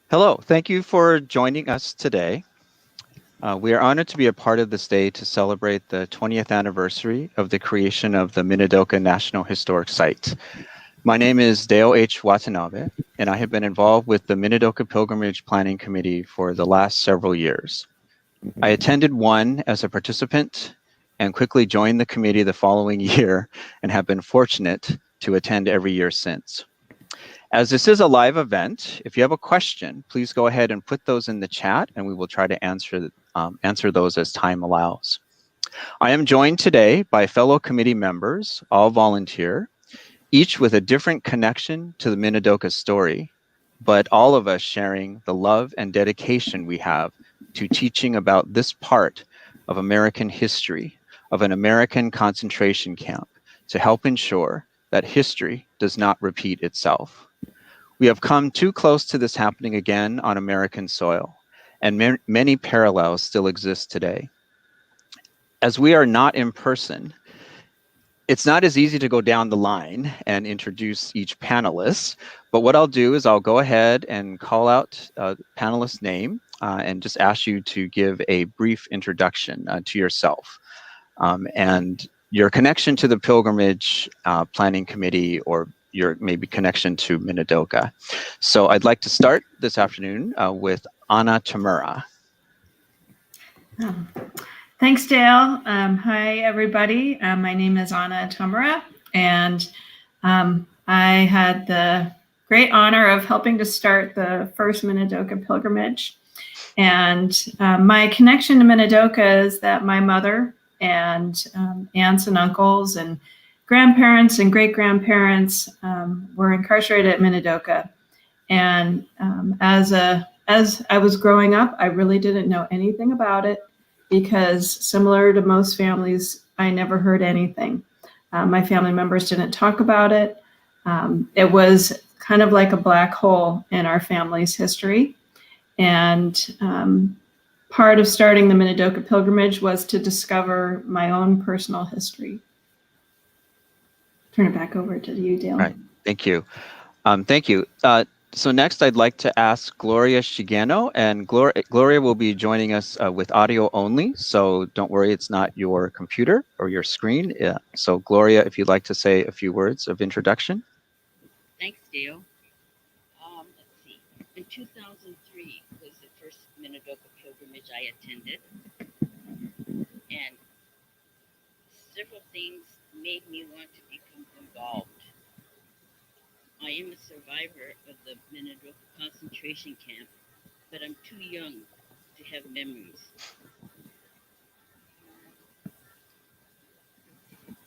Hello, thank you for joining us today. We are honored to be a part of this day to celebrate the 20th anniversary of the creation of the Minidoka National Historic Site. My name is Dale H. Watanabe, and I have been involved with the Minidoka Pilgrimage Planning Committee for the last several years. I attended one as a participant and quickly joined the committee the following year and have been fortunate to attend every year since. As this is a live event, if you have a question, please go ahead and put those in the chat and we will try to answer those as time allows. I am joined today by fellow committee members, all volunteer, each with a different connection to the Minidoka story, but all of us sharing the love and dedication we have to teaching about this part of American history, of an American concentration camp, to help ensure that history does not repeat itself. We have come too close to this happening again on American soil, and many parallels still exist today. As we are not in person, it's not as easy to go down the line and introduce each panelist, but what I'll do is I'll go ahead and call out the panelist's name and just ask you to give a brief introduction to yourself and your connection to the Pilgrimage Planning Committee or your maybe connection to Minidoka. So I'd like to start this afternoon with Anna Tamura. Thanks, Dale. Hi, everybody. My name is Anna Tamura, and I had the great honor of helping to start the first Minidoka pilgrimage. And my connection to Minidoka is that my mother and aunts and uncles and grandparents and great-grandparents were incarcerated at Minidoka. And as I was growing up, I really didn't know anything about it because similar to most families, I never heard anything. My family members didn't talk about it. It was kind of like a black hole in our family's history. And part of starting the Minidoka pilgrimage was to discover my own personal history. Turn it back over to you, Dale. Right, thank you. Thank you. So next I'd like to ask Gloria Shigeno, and Gloria will be joining us with audio only, so don't worry, it's not your computer or your screen. So Gloria, if you'd like to say a few words of introduction. Thanks, Dale. Let's see. In 2003 was the first Minidoka pilgrimage I attended, and several things made me want to become involved. I am a survivor of the Minidoka concentration camp, but I'm too young to have memories.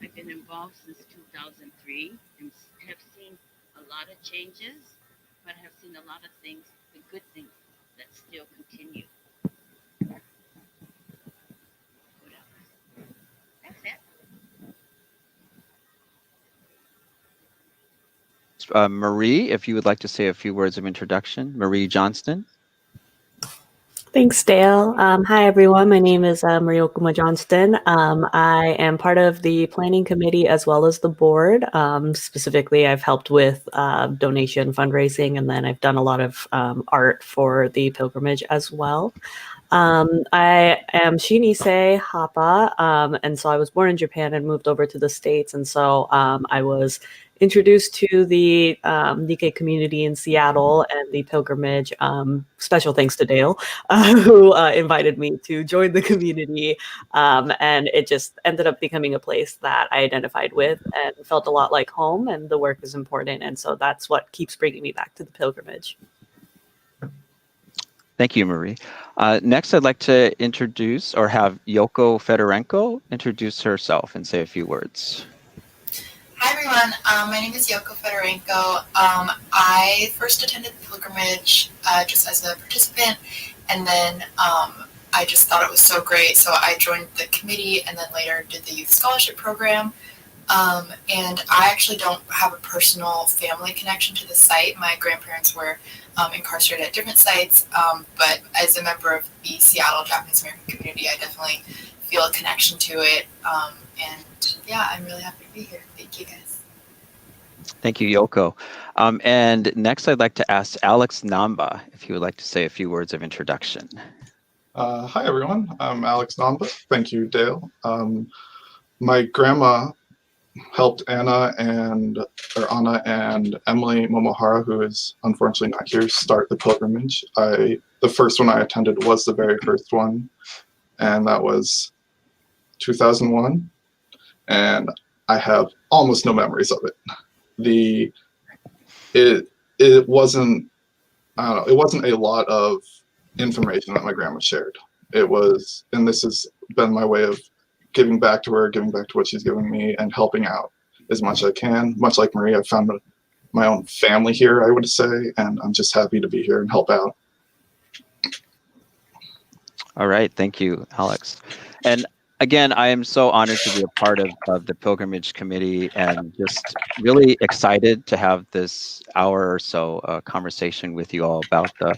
I've been involved since 2003 and have seen a lot of changes, but I have seen a lot of things, the good things that still continue. What else? That's it. Marie, if you would like to say a few words of introduction. Marie Johnston. Thanks, Dale. Hi, everyone. My name is Marie Okuma Johnston. I am part of the planning committee as well as the board. Specifically, I've helped with donation fundraising, and then I've done a lot of art for the pilgrimage as well. I am Shinise Hapa, and so I was born in Japan and moved over to the States, and so I was introduced to the Nikkei community in Seattle and the pilgrimage. Special thanks to Dale, who invited me to join the community. And it just ended up becoming a place that I identified with and felt a lot like home, and the work is important. And so that's what keeps bringing me back to the pilgrimage. Thank you, Marie. Next, I'd like to introduce or have Yoko Fedorenko introduce herself and say a few words. Hi, everyone. My name is Yoko Fedorenko. I first attended the pilgrimage just as a participant, and then I just thought it was so great, so I joined the committee and then later did the youth scholarship program. And I actually don't have a personal family connection to the site. My grandparents were incarcerated at different sites, but as a member of the Seattle Japanese American community, I definitely feel a connection to it. And yeah, I'm really happy to be here. Thank you, guys. Thank you, Yoko. And next, I'd like to ask Alex Namba if he would like to say a few words of introduction. Hi, everyone. I'm Alex Namba. Thank you, Dale. My grandma helped Anna and Emily Momohara, who is unfortunately not here, start the pilgrimage. The first one I attended was the very first one, and that was 2001. And I have almost no memories of it. It wasn't, I don't know, it wasn't a lot of information that my grandma shared. It was, and this has been my way of giving back to her, giving back to what she's giving me, and helping out as much as I can. Much like Marie, I've found my own family here, I would say, and I'm just happy to be here and help out. All right, thank you, Alex. And again, I am so honored to be a part of the Pilgrimage Committee, and just really excited to have this hour or so conversation with you all about the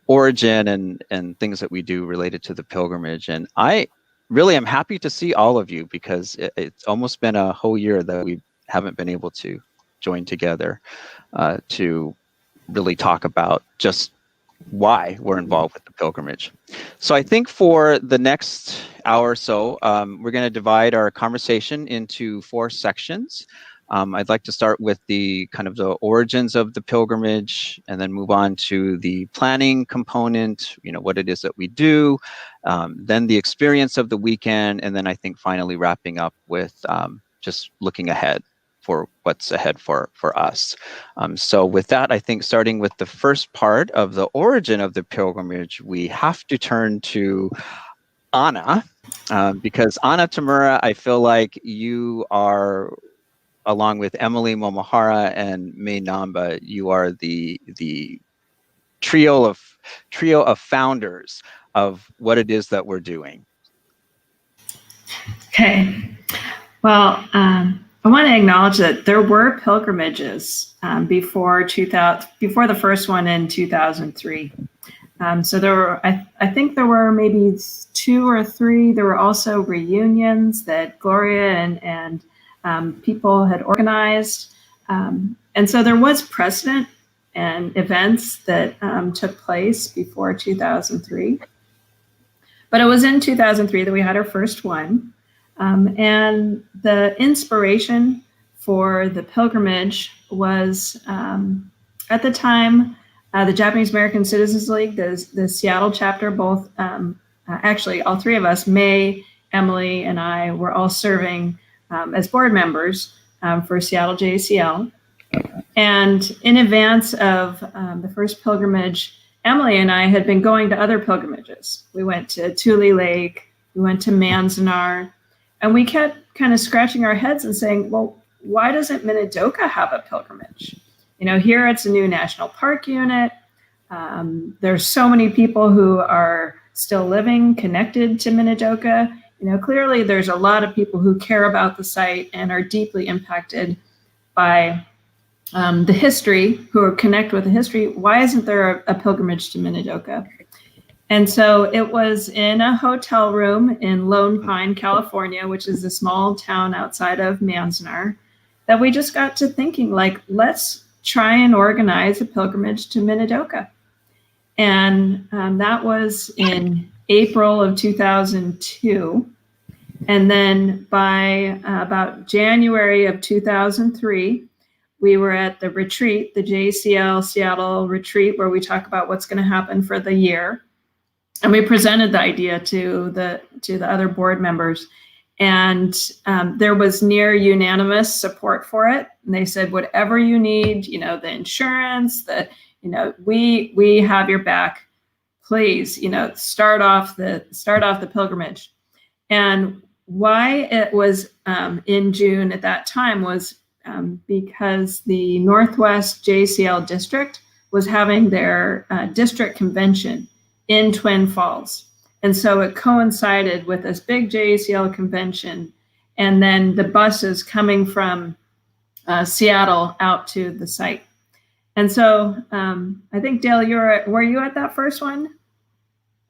origin and things that we do related to the pilgrimage. And I really am happy to see all of you, because it's almost been a whole year that we haven't been able to join together to really talk about just why we're involved with the pilgrimage. So I think for the next hour or so, we're going to divide our conversation into 4 sections. I'd like to start with the kind of the origins of the pilgrimage, and then move on to the planning component, what it is that we do, then the experience of the weekend, and then I think finally wrapping up with just looking ahead for what's ahead for us. So with that, I think starting with the first part of the origin of the pilgrimage, we have to turn to Anna, because Anna Tamura, I feel like you are, along with Emily Momohara and May Namba, you are the trio of founders of what it is that we're doing. Okay. Well, I want to acknowledge that there were pilgrimages before the first one in 2003. So there were, I think there were maybe 2 or 3. There were also reunions that Gloria and people had organized. And so there was precedent and events that took place before 2003. But it was in 2003 that we had our first one. And the inspiration for the pilgrimage was, at the time, the Japanese American Citizens League, the Seattle chapter, both, actually all 3 of us, May, Emily, and I, were all serving as board members for Seattle JCL. And in advance of the first pilgrimage, Emily and I had been going to other pilgrimages. We went to Tule Lake, we went to Manzanar, and we kept kind of scratching our heads and saying, well, why doesn't Minidoka have a pilgrimage? Here it's a new national park unit. There's so many people who are still living connected to Minidoka. Clearly there's a lot of people who care about the site and are deeply impacted by the history, who connect with the history. Why isn't there a pilgrimage to Minidoka? And so it was in a hotel room in Lone Pine, California, which is a small town outside of Manzanar, that we just got to thinking, let's try and organize a pilgrimage to Minidoka. And that was in April of 2002. And then by about January of 2003, we were at the retreat, the JCL Seattle retreat, where we talk about what's going to happen for the year. And we presented the idea to the other board members, and there was near unanimous support for it. And they said, whatever you need, the insurance, we have your back. Please, start off the pilgrimage. And why it was in June at that time was because the Northwest JCL district was having their district convention in Twin Falls. And so it coincided with this big JCL convention, and then the buses coming from Seattle out to the site. And so I think, Dale, were you at that first one?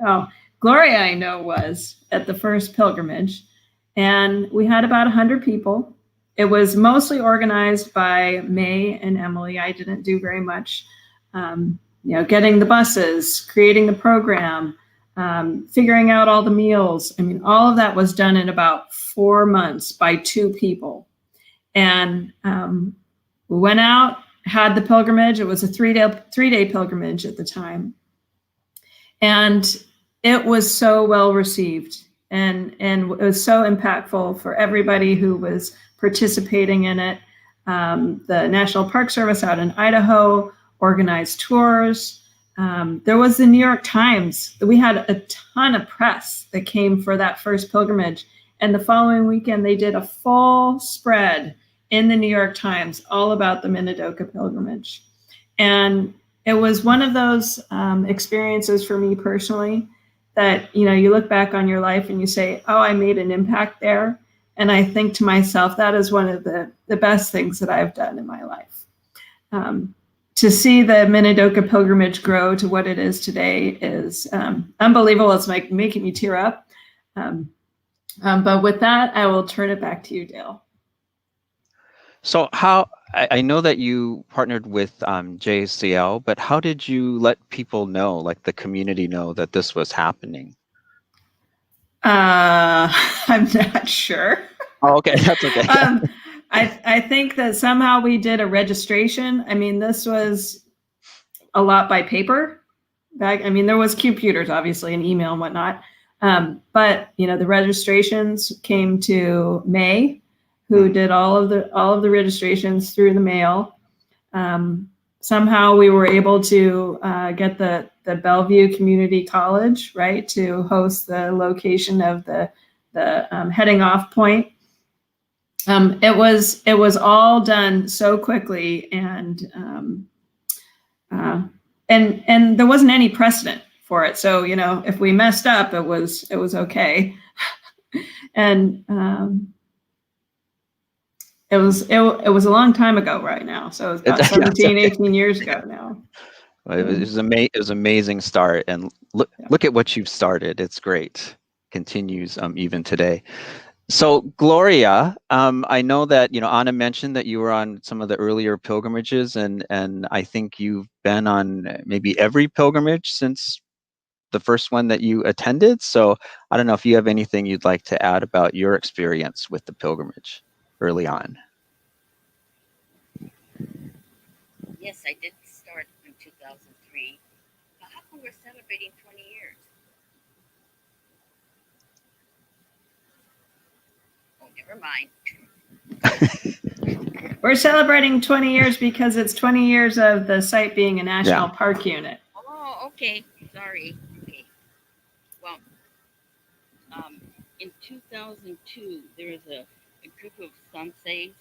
Oh, Gloria, I know, was at the first pilgrimage. And we had about 100 people. it was mostly organized by May and Emily. I didn't do very much, getting the buses, creating the program, figuring out all the meals. I mean, all of that was done in about 4 months by 2 people. And we went out, had the pilgrimage. It was a 3-day pilgrimage at the time. And it was so well received, and it was so impactful for everybody who was participating in it. The National Park Service out in Idaho organized tours. There was the New York Times. We had a ton of press that came for that first pilgrimage. And the following weekend, they did a full spread in the New York Times all about the Minidoka pilgrimage. And it was one of those experiences for me personally that, you look back on your life and you say, oh, I made an impact there. And I think to myself, that is one of the best things that I've done in my life. To see the Minidoka pilgrimage grow to what it is today is unbelievable. It's like making me tear up. But with that, I will turn it back to you, Dale. So I know that you partnered with JCL, but how did you let people know, like the community know, that this was happening? I'm not sure. Oh, okay, that's okay. I think that somehow we did a registration. I mean, this was a lot by paper. There was computers, obviously, and email and whatnot. But the registrations came to May, who did all of the registrations through the mail. Somehow we were able to get the Bellevue Community College, right, to host the location of the heading off point. It was all done so quickly, and there wasn't any precedent for it. So if we messed up, it was okay, and it was a long time ago right now. So it was about 17, 18 years ago now. It was it was an amazing start, and look at what you've started. It's great. Continues even today. So Gloria, I know that Anna mentioned that you were on some of the earlier pilgrimages, and I think you've been on maybe every pilgrimage since the first one that you attended. So I don't know if you have anything you'd like to add about your experience with the pilgrimage early on. Yes, I did start in 2003. How come we're celebrating 20 years? Oh, never mind. We're celebrating 20 years because it's 20 years of the site being a national park unit. Oh, okay. Sorry. Okay. Well, in 2002, there was a group of sanseis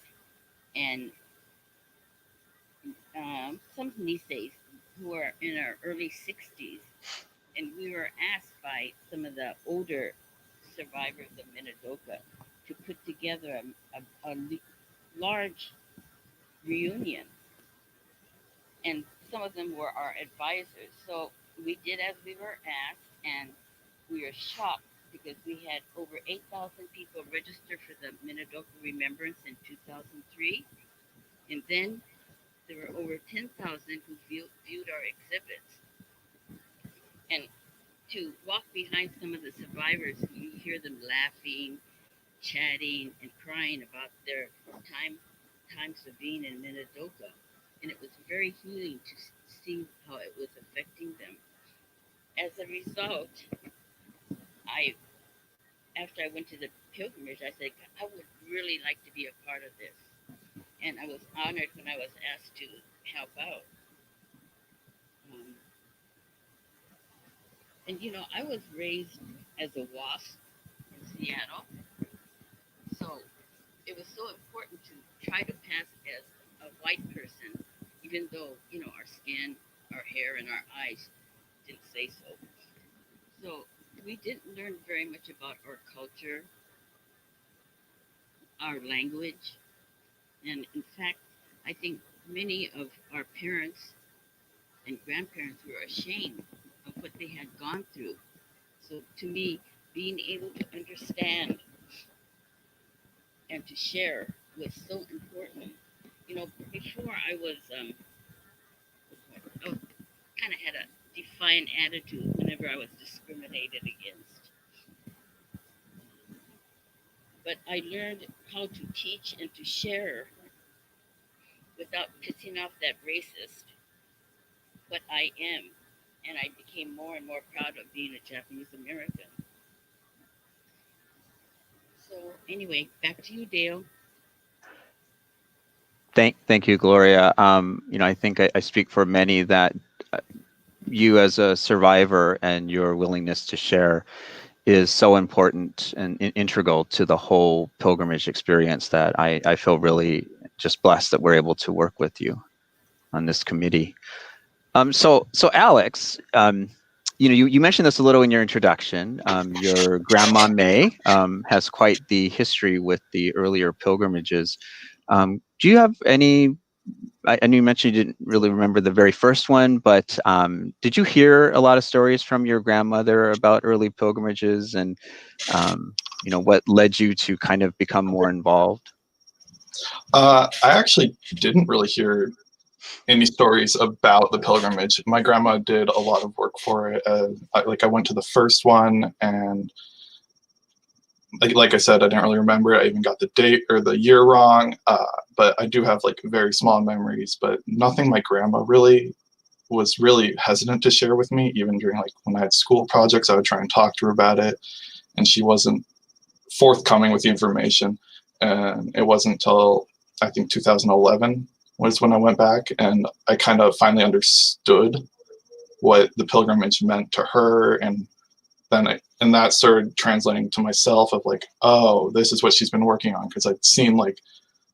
and some niseis who are in our early 60s, and we were asked by some of the older survivors of Minidoka to put together a large reunion, and some of them were our advisors. So we did as we were asked, and we were shocked because we had over 8,000 people registered for the Minidoka Remembrance in 2003, and then there were over 10,000 who viewed our exhibits. And to walk behind some of the survivors, you hear them laughing, chatting, and crying about their times of being in Minidoka. And it was very healing to see how it was affecting them. As a result, after I went to the pilgrimage, I said, I would really like to be a part of this. And I was honored when I was asked to help out. And I was raised as a WASP in Seattle. So it was so important to try to pass as a white person, even though, our skin, our hair, and our eyes didn't say so. So we didn't learn very much about our culture, our language. And in fact, I think many of our parents and grandparents were ashamed of what they had gone through. So to me, being able to understand and to share was so important. You know, before I was kind of had a defiant attitude whenever I was discriminated against. But I learned how to teach and to share without pissing off that racist. But I am, and I became more and more proud of being a Japanese American. So anyway, back to you, Dale. Thank you, Gloria. I think I speak for many that you as a survivor and your willingness to share is so important and integral to the whole pilgrimage experience that I feel really just blessed that we're able to work with you on this committee. So Alex, you mentioned this a little in your introduction. Your grandma May has quite the history with the earlier pilgrimages. Do you have any? I know you mentioned you didn't really remember the very first one, but did you hear a lot of stories from your grandmother about early pilgrimages and what led you to kind of become more involved? I actually didn't really hear any stories about the pilgrimage. My grandma did a lot of work for it. I went to the first one, and like I said, I didn't really remember it. I even got the date or the year wrong, but I do have like very small memories, but nothing my grandma was really hesitant to share with me. Even during like when I had school projects, I would try and talk to her about it, and she wasn't forthcoming with the information. And it wasn't until I think 2011 was when I went back and I kind of finally understood what the pilgrimage meant to her, and then that started translating to myself of like, oh, this is what she's been working on, because I'd seen like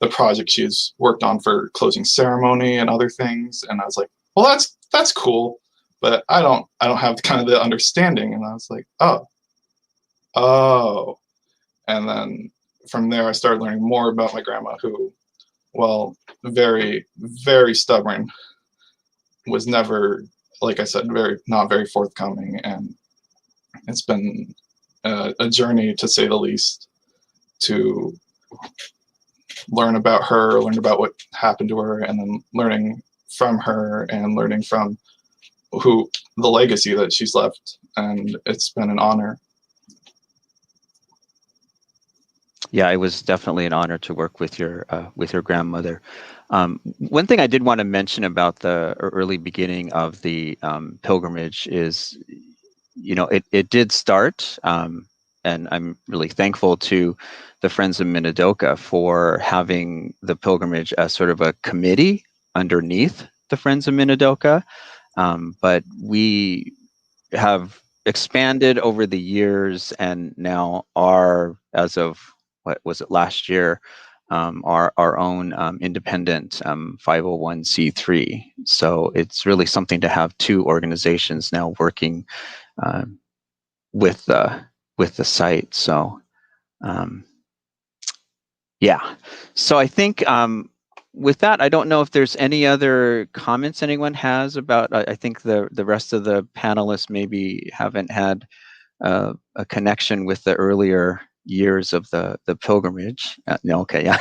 the project she's worked on for closing ceremony and other things, and I was like, well, that's cool, but I don't have kind of the understanding. And I was like, oh, and then from there I started learning more about my grandma, who, well, very, very stubborn, was never, like I said, not very forthcoming, and it's been a journey, to say the least, to learn about her, learn about what happened to her, and then learning from her and learning from the legacy that she's left. And it's been an honor. Yeah, it was definitely an honor to work with your grandmother. One thing I did want to mention about the early beginning of the pilgrimage is, it did start, and I'm really thankful to the Friends of Minidoka for having the pilgrimage as sort of a committee underneath the Friends of Minidoka. But we have expanded over the years and now are, as of, what was it, last year, our own independent 501c3. So it's really something to have two organizations now working with the site. So yeah. So I think with that, I don't know if there's any other comments anyone has about. I think the rest of the panelists maybe haven't had a connection with the earlier years of the pilgrimage. No, okay, yeah.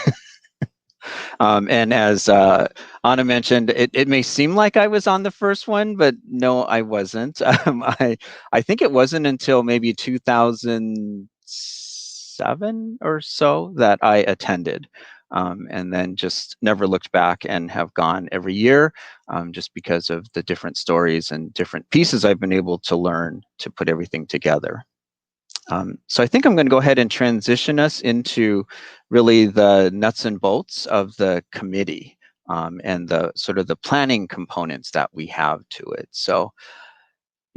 And as Anna mentioned, it may seem like I was on the first one, but no, I wasn't. I think it wasn't until maybe 2007 or so that I attended, and then just never looked back and have gone every year, just because of the different stories and different pieces I've been able to learn to put everything together. So I think I'm going to go ahead and transition us into really the nuts and bolts of the committee, and the sort of the planning components that we have to it. So,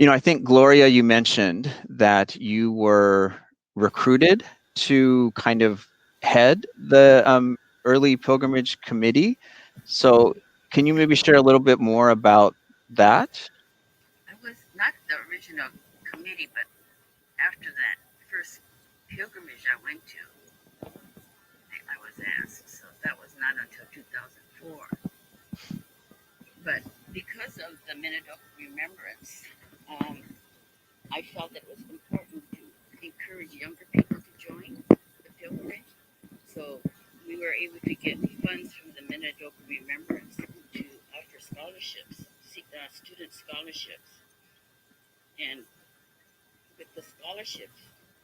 I think, Gloria, you mentioned that you were recruited to kind of head the early pilgrimage committee. So can you maybe share a little bit more about that? I was not the original committee, but after that first pilgrimage I went to, I was asked. So that was not until 2004. But because of the Minidoka remembrance, I felt it was important to encourage younger people to join the pilgrimage. So we were able to get funds from the Minidoka Remembrance to offer scholarships, student scholarships. And with the scholarships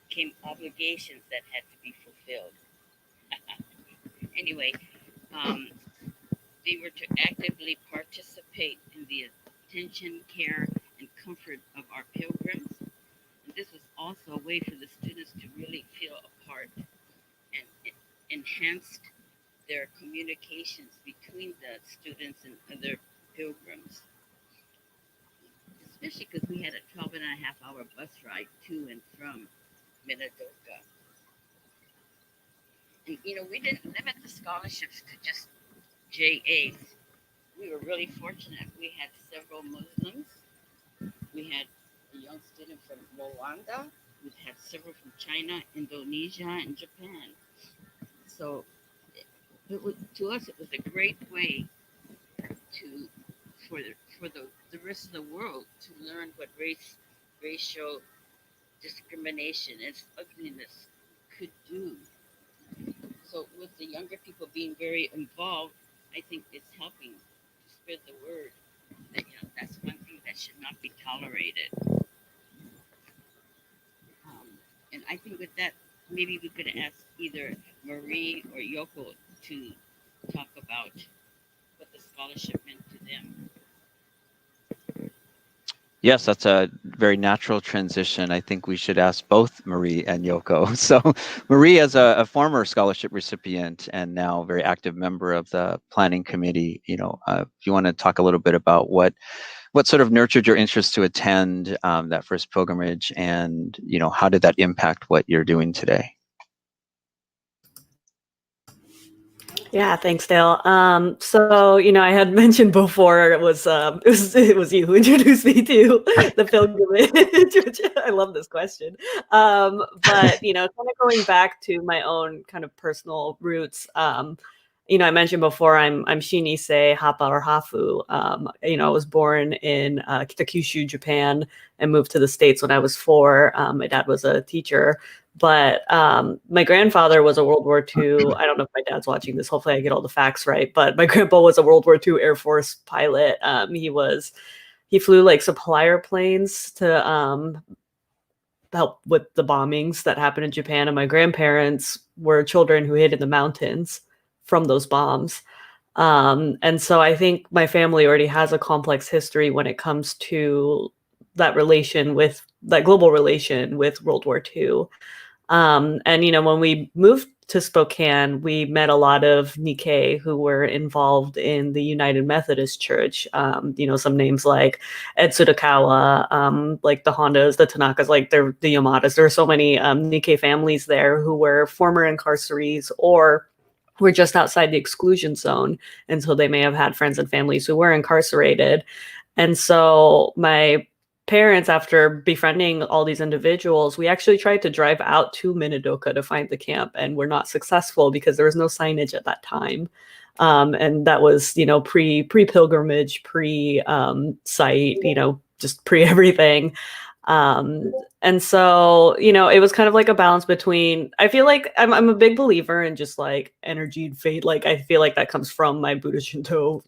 came obligations that had to be fulfilled. Anyway, they were to actively participate in the attention, care, and comfort of our pilgrims. And this was also a way for the students to really feel a part, and it enhanced their communications between the students and other pilgrims. Especially because we had a 12.5-hour bus ride to and from Minidoka. And, we didn't limit the scholarships to just JAs. We were really fortunate. We had several Muslims. We had a young student from Rwanda. We had several from China, Indonesia, and Japan. So to us, it was a great way for the rest of the world to learn what racial discrimination and ugliness could do. So with the younger people being very involved, I think it's helping to spread the word that that's one thing that should not be tolerated. And I think with that, maybe we could ask either Marie or Yoko to talk about what the scholarship meant to them. Yes, that's a very natural transition. I think we should ask both Marie and Yoko. So Marie, as a former scholarship recipient and now very active member of the planning committee, if you want to talk a little bit about what sort of nurtured your interest to attend that first pilgrimage, and how did that impact what you're doing today? Yeah, thanks, Dale. So I had mentioned before it was you who introduced me to the pilgrimage, which I love this question. But kind of going back to my own kind of personal roots. I mentioned before I'm Shinise Hapa or Hafu. I was born in Kitakyushu, Japan, and moved to the States when I was 4. My dad was a teacher. But my grandfather was a World War II. I don't know if my dad's watching this. Hopefully I get all the facts right. But my grandpa was a World War II Air Force pilot. He flew like supplier planes to help with the bombings that happened in Japan. And my grandparents were children who hid in the mountains from those bombs. And so I think my family already has a complex history when it comes to that global relation with World War II. And, when we moved to Spokane, we met a lot of Nikkei who were involved in the United Methodist Church. Some names like Ed Tsudakawa, like the Hondas, the Tanakas, like the Yamadas. There are so many Nikkei families there who were former incarcerees or were just outside the exclusion zone. And so they may have had friends and families who were incarcerated. And so my parents, after befriending all these individuals, we actually tried to drive out to Minidoka to find the camp, and we're not successful because there was no signage at that time. And that was, pre-pilgrimage, pre-site, just pre-everything. And so, it was kind of like a balance between, I feel like I'm a big believer in just like energy and fate. Like, I feel like that comes from my Buddhist Shinto,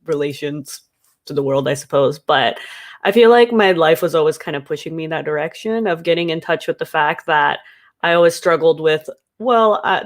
relations to the world, I suppose. But I feel like my life was always kind of pushing me in that direction of getting in touch with the fact that I always struggled with,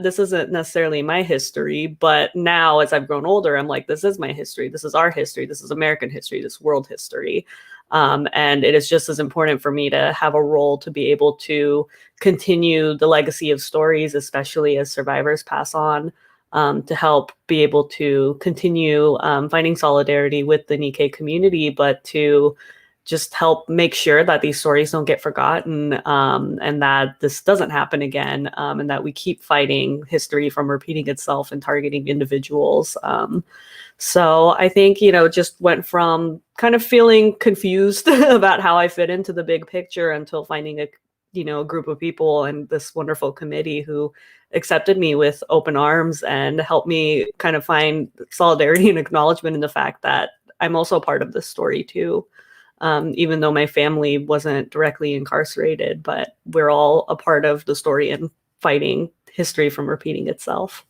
this isn't necessarily my history, but now as I've grown older, I'm like, this is my history. This is our history. This is American history, this world history. And it is just as important for me to have a role to be able to continue the legacy of stories, especially as survivors pass on, to help be able to continue finding solidarity with the Nikkei community, but to just help make sure that these stories don't get forgotten, and that this doesn't happen again, and that we keep fighting history from repeating itself and targeting individuals. So I think, just went from kind of feeling confused about how I fit into the big picture until finding a group of people and this wonderful committee who accepted me with open arms and helped me kind of find solidarity and acknowledgement in the fact that I'm also a part of this story too. Even though my family wasn't directly incarcerated, but we're all a part of the story and fighting history from repeating itself.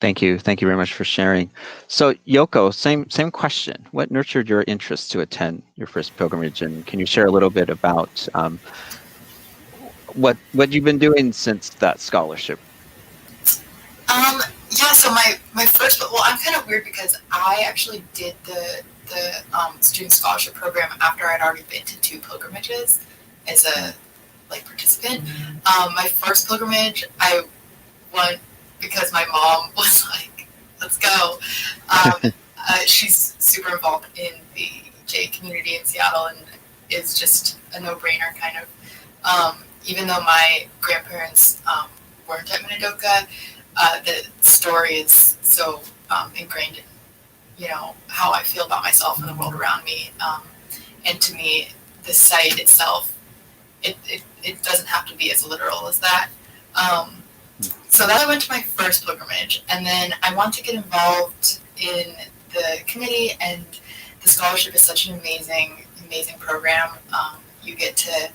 Thank you. Thank you very much for sharing. So Yoko, same question. What nurtured your interest to attend your first pilgrimage? And can you share a little bit about what you've been doing since that scholarship? Yeah, so my first, well, I'm kind of weird because I actually did the student scholarship program after I'd already been to 2 pilgrimages as a participant. My first pilgrimage, I went because my mom was like, "Let's go." She's super involved in the J community in Seattle and is just a no-brainer kind of. Even though my grandparents weren't at Minidoka, the story is so ingrained in how I feel about myself and the world around me. And to me, the site itself, it doesn't have to be as literal as that. So that I went to my first pilgrimage, and then I want to get involved in the committee, and the scholarship is such an amazing program. You get to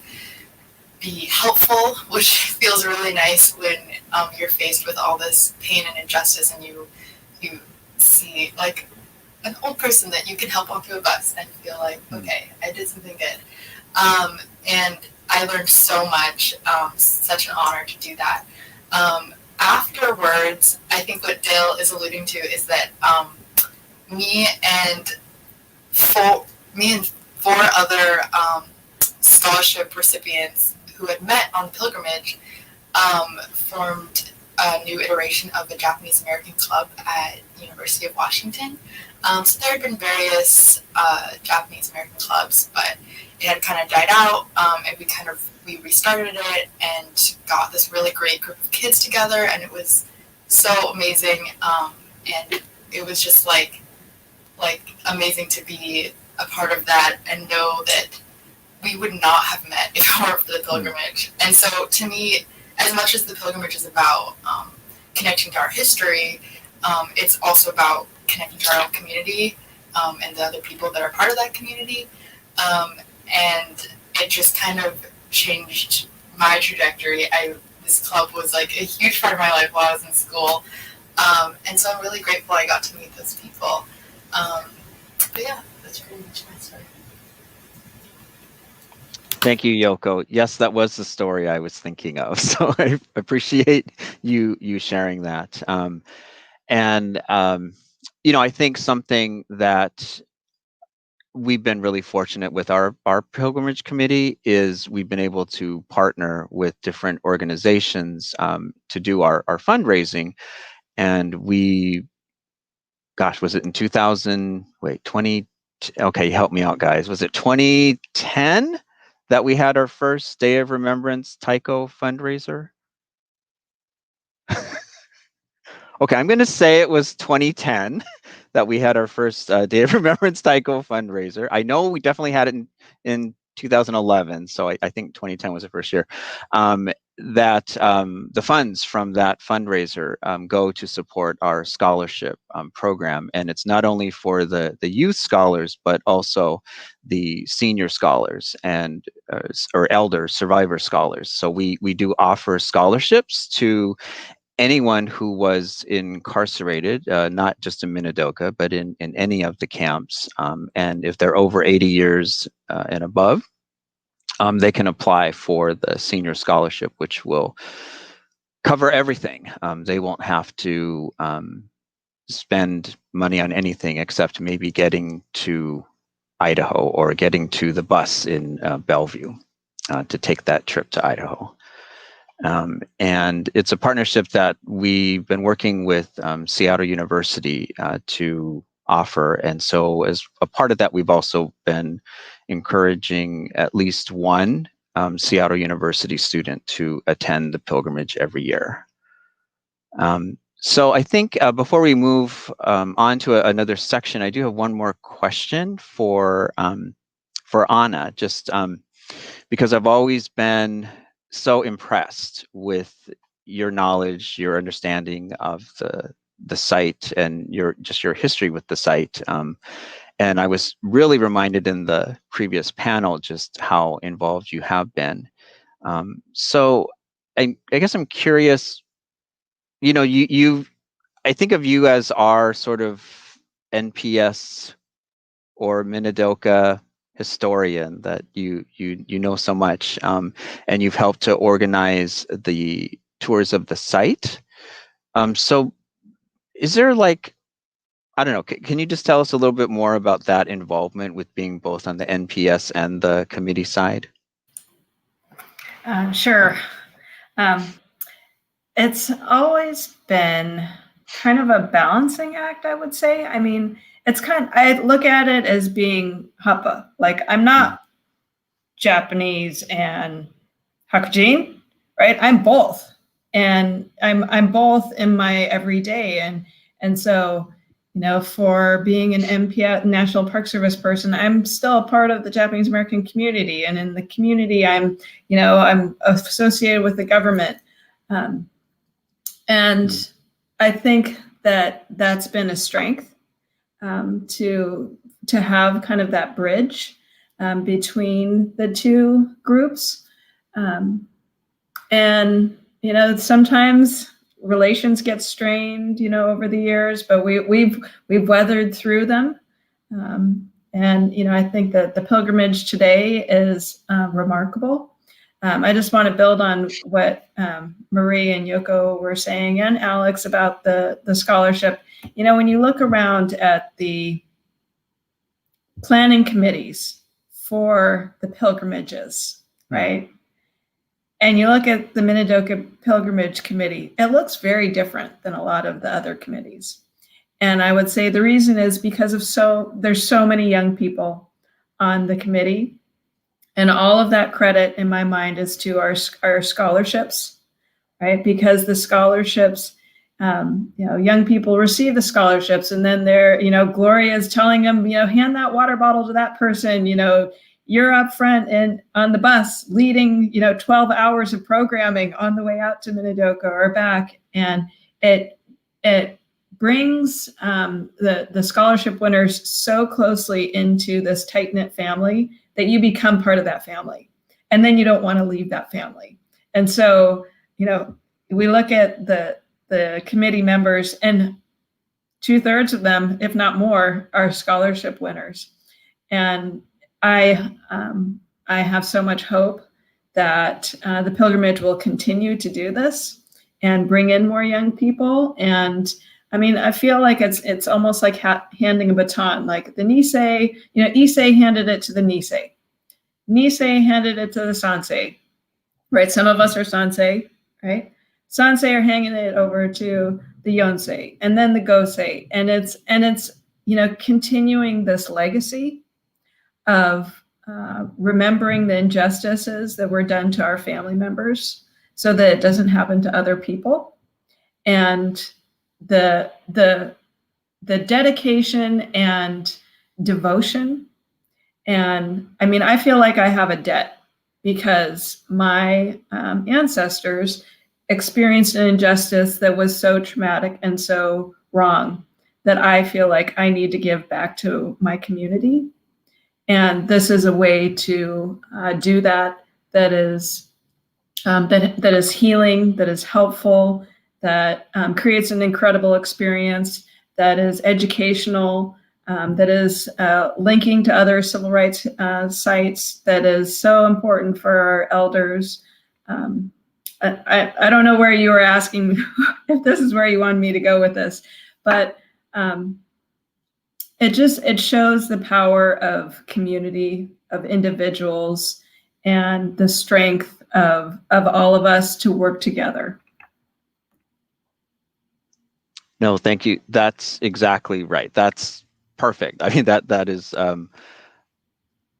be helpful, which feels really nice when you're faced with all this pain and injustice, and you see like an old person that you can help onto a bus and feel like, okay, I did something good. And I learned so much. Such an honor to do that. Afterwards, I think what Dale is alluding to is that me and 4 other scholarship recipients who had met on pilgrimage formed a new iteration of the Japanese American Club at University of Washington. So there had been various Japanese American clubs, but it had kind of died out, and we restarted it and got this really great group of kids together, and it was so amazing, and it was just like amazing to be a part of that and know that we would not have met if it weren't for the pilgrimage. And so to me, as much as the pilgrimage is about connecting to our history, it's also about connecting to our own community and the other people that are part of that community. And it just kind of changed my trajectory. This club was like a huge part of my life while I was in school. And so I'm really grateful I got to meet those people. But yeah, that's pretty much my story. Thank you, Yoko. Yes, that was the story I was thinking of. So I appreciate you sharing that. I think something that we've been really fortunate with our pilgrimage committee is we've been able to partner with different organizations to do our fundraising. And was it in 20, okay, help me out, guys. Was it 2010 that we had our first Day of Remembrance Taiko fundraiser? Okay, I'm going to say it was 2010 that we had our first Day of Remembrance Taiko fundraiser. I know we definitely had it in 2011, so I think 2010 was the first year. The funds from that fundraiser go to support our scholarship program, and it's not only for the youth scholars, but also the senior scholars and or elder survivor scholars. So we do offer scholarships to anyone who was incarcerated, not just in Minidoka, but in any of the camps. And if they're over 80 years and above, they can apply for the senior scholarship, which will cover everything. They won't have to spend money on anything except maybe getting to Idaho or getting to the bus in Bellevue to take that trip to Idaho. And it's a partnership that we've been working with Seattle University to offer. And so as a part of that, we've also been encouraging at least one Seattle University student to attend the pilgrimage every year. So I think before we move on to another section, I do have one more question for Anna, just because I've always been so impressed with your knowledge, your understanding of the site, and your history with the site. And I was really reminded in the previous panel just how involved you have been. So I guess I'm curious. I think of you as our sort of NPS or Minidoka historian, that you know so much, and you've helped to organize the tours of the site. So is there, like, I don't know, can you just tell us a little bit more about that involvement with being both on the NPS and the committee side? Sure. It's always been kind of a balancing act, I would say. I mean, I look at it as being hapa. Like, I'm not Japanese and Hakujin, right? I'm both. And I'm both in my everyday. And so, you know, for being an NPS, National Park Service person, I'm still a part of the Japanese American community. And in the community, I'm associated with the government. And I think that that's been a strength, to have kind of that bridge between the two groups. And, you know, sometimes relations get strained, you know, over the years, but we've weathered through them. And, you know, I think that the pilgrimage today is remarkable. I just want to build on what Marie and Yoko were saying, and Alex, about the scholarship. You know, when you look around at the planning committees for the pilgrimages, right? And you look at the Minidoka Pilgrimage Committee, it looks very different than a lot of the other committees. And I would say the reason is because there's so many young people on the committee. And all of that credit, in my mind, is to our scholarships, right? Because the scholarships, you know, young people receive the scholarships, and then Gloria is telling them, you know, hand that water bottle to that person, you know, you're up front and on the bus leading, you know, 12 hours of programming on the way out to Minidoka or back. And it brings the scholarship winners so closely into this tight-knit family that you become part of that family. And then you don't want to leave that family. And so, you know, we look at the committee members, and 2/3 of them, if not more, are scholarship winners. And I have so much hope that the pilgrimage will continue to do this and bring in more young people. And I mean, I feel like it's almost like handing a baton. Like the Nisei, you know, Issei handed it to the Nisei. Nisei handed it to the Sansei, right? Some of us are Sansei, right? Sansei are hanging it over to the Yonsei, and then the Gosei. And it's you know, continuing this legacy of remembering the injustices that were done to our family members so that it doesn't happen to other people. And the dedication and devotion. And I mean, I feel like I have a debt because my ancestors experienced an injustice that was so traumatic and so wrong that I feel like I need to give back to my community. And this is a way to do that. That is healing, that is helpful, that creates an incredible experience, that is educational, that is linking to other civil rights sites, that is so important for our elders. I don't know where you were asking if this is where you wanted me to go with this, but it shows the power of community, of individuals, and the strength of all of us to work together. No, thank you. That's exactly right. That's perfect. I mean, that is,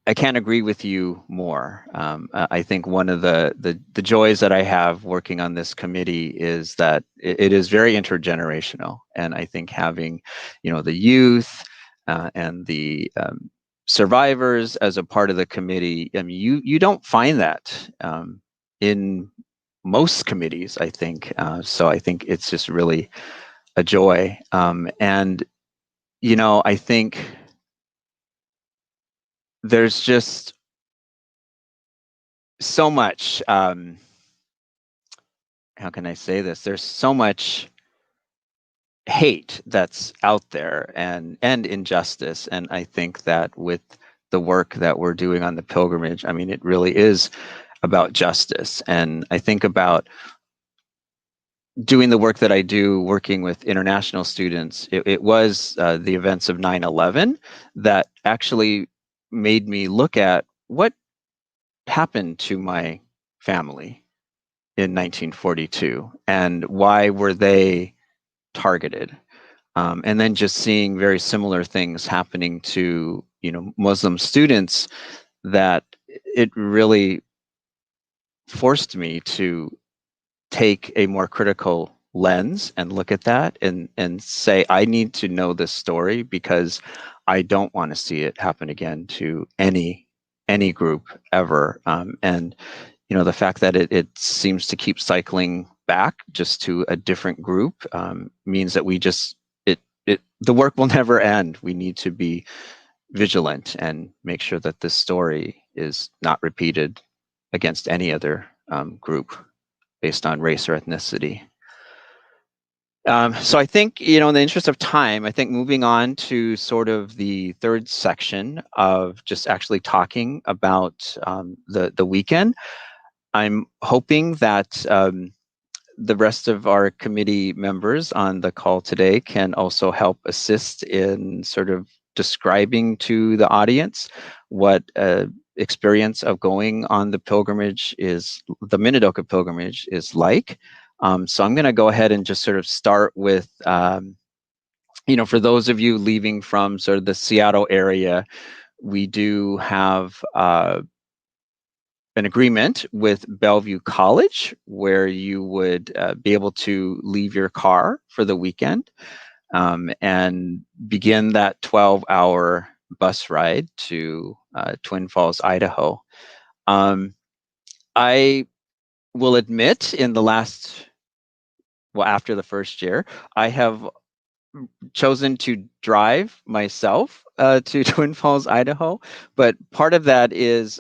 I can't agree with you more. I think one of the joys that I have working on this committee is that it is very intergenerational. And I think having, you know, the youth and the survivors as a part of the committee, I mean, you don't find that in most committees, I think. So I think it's just really a joy. And, you know, I think there's just so much, how can I say this? There's so much hate that's out there and injustice. And I think that with the work that we're doing on the pilgrimage, I mean, it really is about justice. And I think about doing the work that I do, working with international students. It was the events of 9/11 that actually made me look at what happened to my family in 1942 and why were they targeted. And then just seeing very similar things happening to, Muslim students, that it really forced me to take a more critical lens and look at that and say, I need to know this story because I don't want to see it happen again to any group ever. And the fact that it seems to keep cycling back just to a different group means that the work will never end. We need to be vigilant and make sure that this story is not repeated against any other group based on race or ethnicity. So I think, in the interest of time, I think moving on to sort of the third section of just actually talking about the weekend, I'm hoping that the rest of our committee members on the call today can also help assist in sort of describing to the audience what experience of going on the Minidoka pilgrimage is like. So I'm going to go ahead and just sort of start with, for those of you leaving from sort of the Seattle area, we do have an agreement with Bellevue College where you would be able to leave your car for the weekend and begin that 12-hour bus ride to Twin Falls, Idaho. I will admit after the first year, I have chosen to drive myself to Twin Falls, Idaho, but part of that is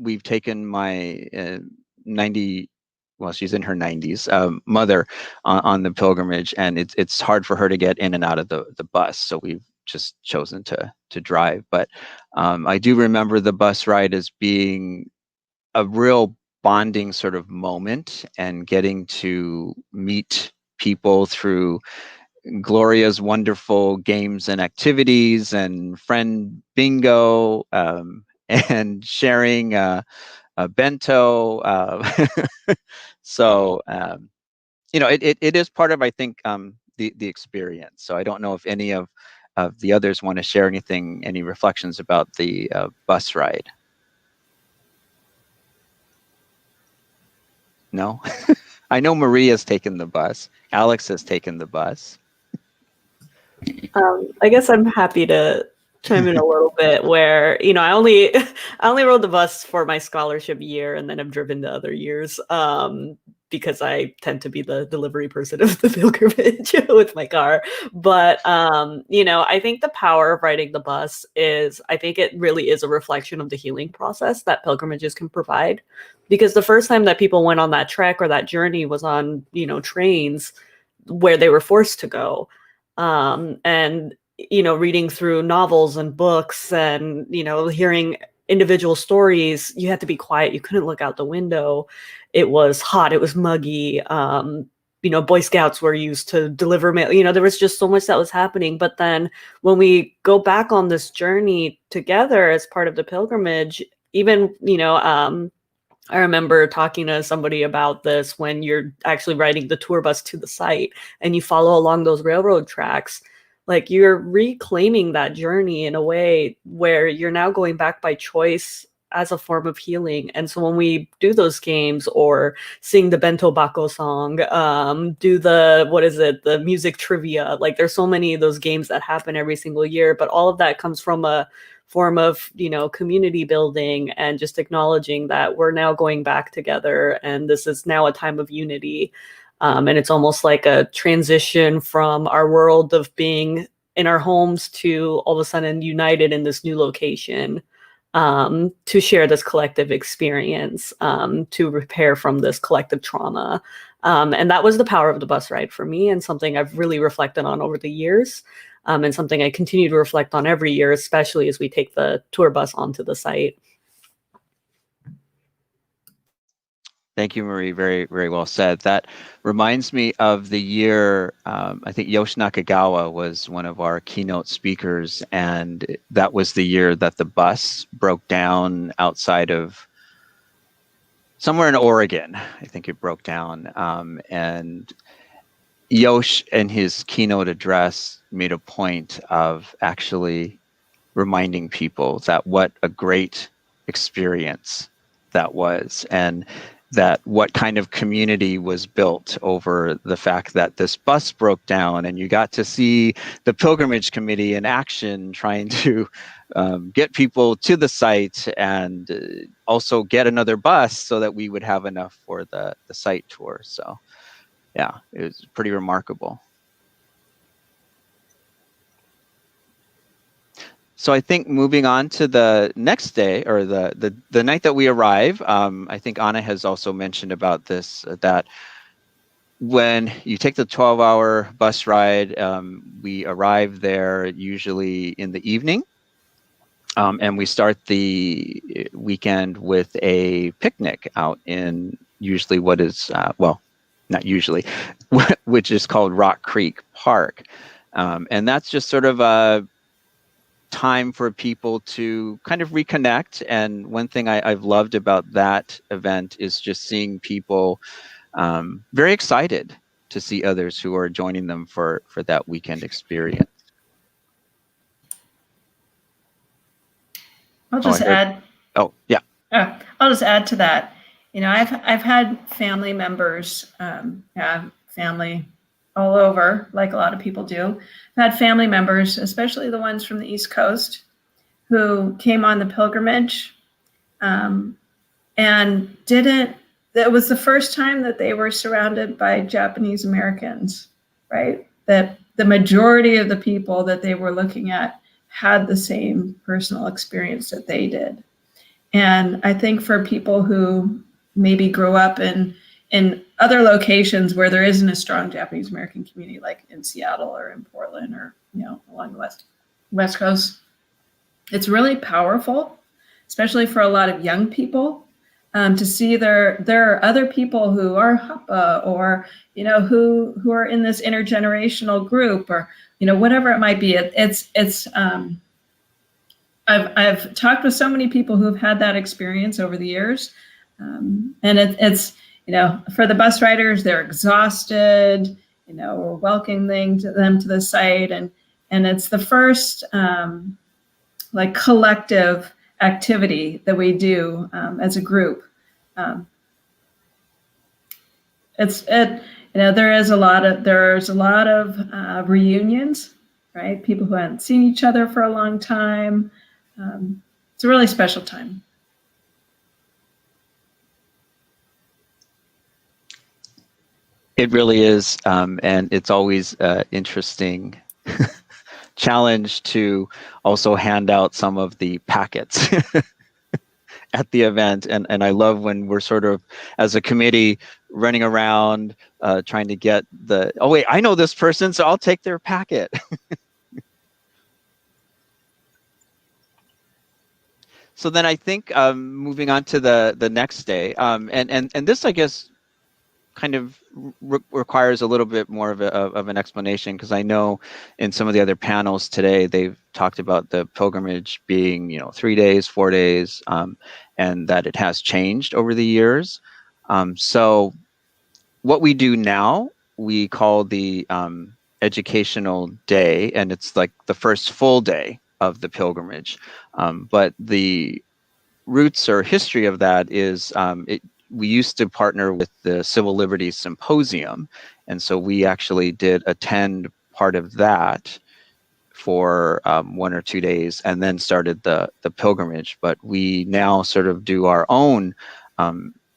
we've taken my 90, well, she's in her 90s, mother on the pilgrimage, and it's hard for her to get in and out of the bus, so we've just chosen to drive. But I do remember the bus ride as being a real bonding sort of moment and getting to meet people through Gloria's wonderful games and activities and friend bingo and sharing a bento. So, it is part of, I think, the experience. So I don't know if any of the others want to share any reflections about the bus ride. No? I know Maria's taken the bus. Alex has taken the bus. I guess I'm happy to chime in a little bit where, I only rode the bus for my scholarship year and then I've driven the other years because I tend to be the delivery person of the pilgrimage with my car. But, I think the power of riding the bus I think it really is a reflection of the healing process that pilgrimages can provide. Because the first time that people went on that trek or that journey was on, trains where they were forced to go. And, reading through novels and books and, hearing individual stories, you had to be quiet. You couldn't look out the window. It was hot. It was muggy. Boy Scouts were used to deliver mail. There was just so much that was happening. But then when we go back on this journey together as part of the pilgrimage, even, I remember talking to somebody about this when you're actually riding the tour bus to the site and you follow along those railroad tracks, like you're reclaiming that journey in a way where you're now going back by choice as a form of healing. And so when we do those games or sing the Bento Bako song, do the music trivia, like there's so many of those games that happen every single year, but all of that comes from a form of, community building and just acknowledging that we're now going back together and this is now a time of unity. And it's almost like a transition from our world of being in our homes to all of a sudden united in this new location to share this collective experience, to repair from this collective trauma. And that was the power of the bus ride for me, and something I've really reflected on over the years, and something I continue to reflect on every year, especially as we take the tour bus onto the site. Thank you, Marie. Very, very well said. That reminds me of the year, I think Yoshi Nakagawa was one of our keynote speakers, and that was the year that the bus broke down outside of somewhere in Oregon. I think it broke down. And Yosh, in his keynote address, made a point of actually reminding people that what a great experience that was, and that what kind of community was built over the fact that this bus broke down, and you got to see the pilgrimage committee in action trying to get people to the site, and also get another bus so that we would have enough for the site tour. So yeah, it was pretty remarkable. So I think moving on to the next day, or the night that we arrive, I think Anna has also mentioned about this, that when you take the 12-hour bus ride, we arrive there usually in the evening, and we start the weekend with a picnic out in usually what is, well, not usually, which is called Rock Creek Park. And that's just sort of a time for people to kind of reconnect. And one thing I've loved about that event is just seeing people very excited to see others who are joining them for that weekend experience. I'll just add. Oh, yeah. I'll just add to that. You know, I've had family members, have family all over, like a lot of people do. I've had family members, especially the ones from the East Coast, who came on the pilgrimage and didn't, that was the first time that they were surrounded by Japanese Americans, right? That the majority of the people that they were looking at had the same personal experience that they did. And I think for people who maybe grew up in other locations where there isn't a strong Japanese American community, like in Seattle or in Portland, or, you know, along the West Coast, it's really powerful, especially for a lot of young people, to see there are other people who are Hapa, or, you know, who are in this intergenerational group, or, you know, whatever it might be. I've talked with so many people who've had that experience over the years, and it's you know, for the bus riders, they're exhausted. You know, we're welcoming them to the site, and it's the first like collective activity that we do as a group. You know, there's a lot of reunions, right? People who haven't seen each other for a long time. It's a really special time. It really is, and it's always an interesting challenge to also hand out some of the packets at the event. And I love when we're sort of, as a committee, running around trying to get the, oh wait, I know this person, so I'll take their packet. So then I think moving on to the next day, and this, I guess, kind of requires a little bit more of an explanation, because I know in some of the other panels today, they've talked about the pilgrimage being, you know, 3 days, 4 days, and that it has changed over the years. So what we do now, we call the educational day, and it's like the first full day of the pilgrimage. But the roots or history of that is we used to partner with the Civil Liberties Symposium, and so we actually did attend part of that for 1 or 2 days, and then started the pilgrimage. But we now sort of do our own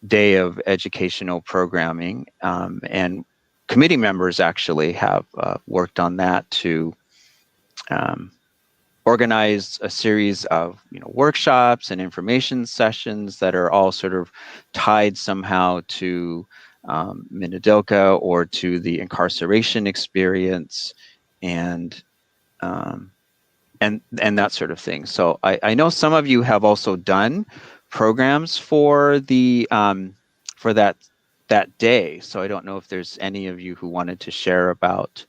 day of educational programming, and committee members actually have worked on that to organize a series of, you know, workshops and information sessions that are all sort of tied somehow to Minidoka or to the incarceration experience and that sort of thing. So I know some of you have also done programs for the for that day. So I don't know if there's any of you who wanted to share about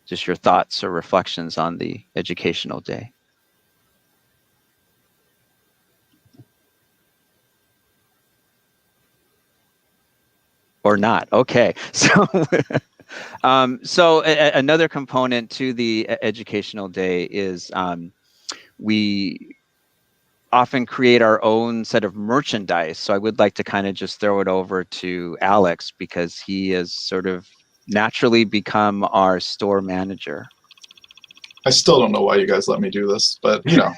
just your thoughts or reflections on the educational day. Or not. Okay. So another component to the educational day is we often create our own set of merchandise. So I would like to kind of just throw it over to Alex because he has sort of naturally become our store manager. I still don't know why you guys let me do this, but you know.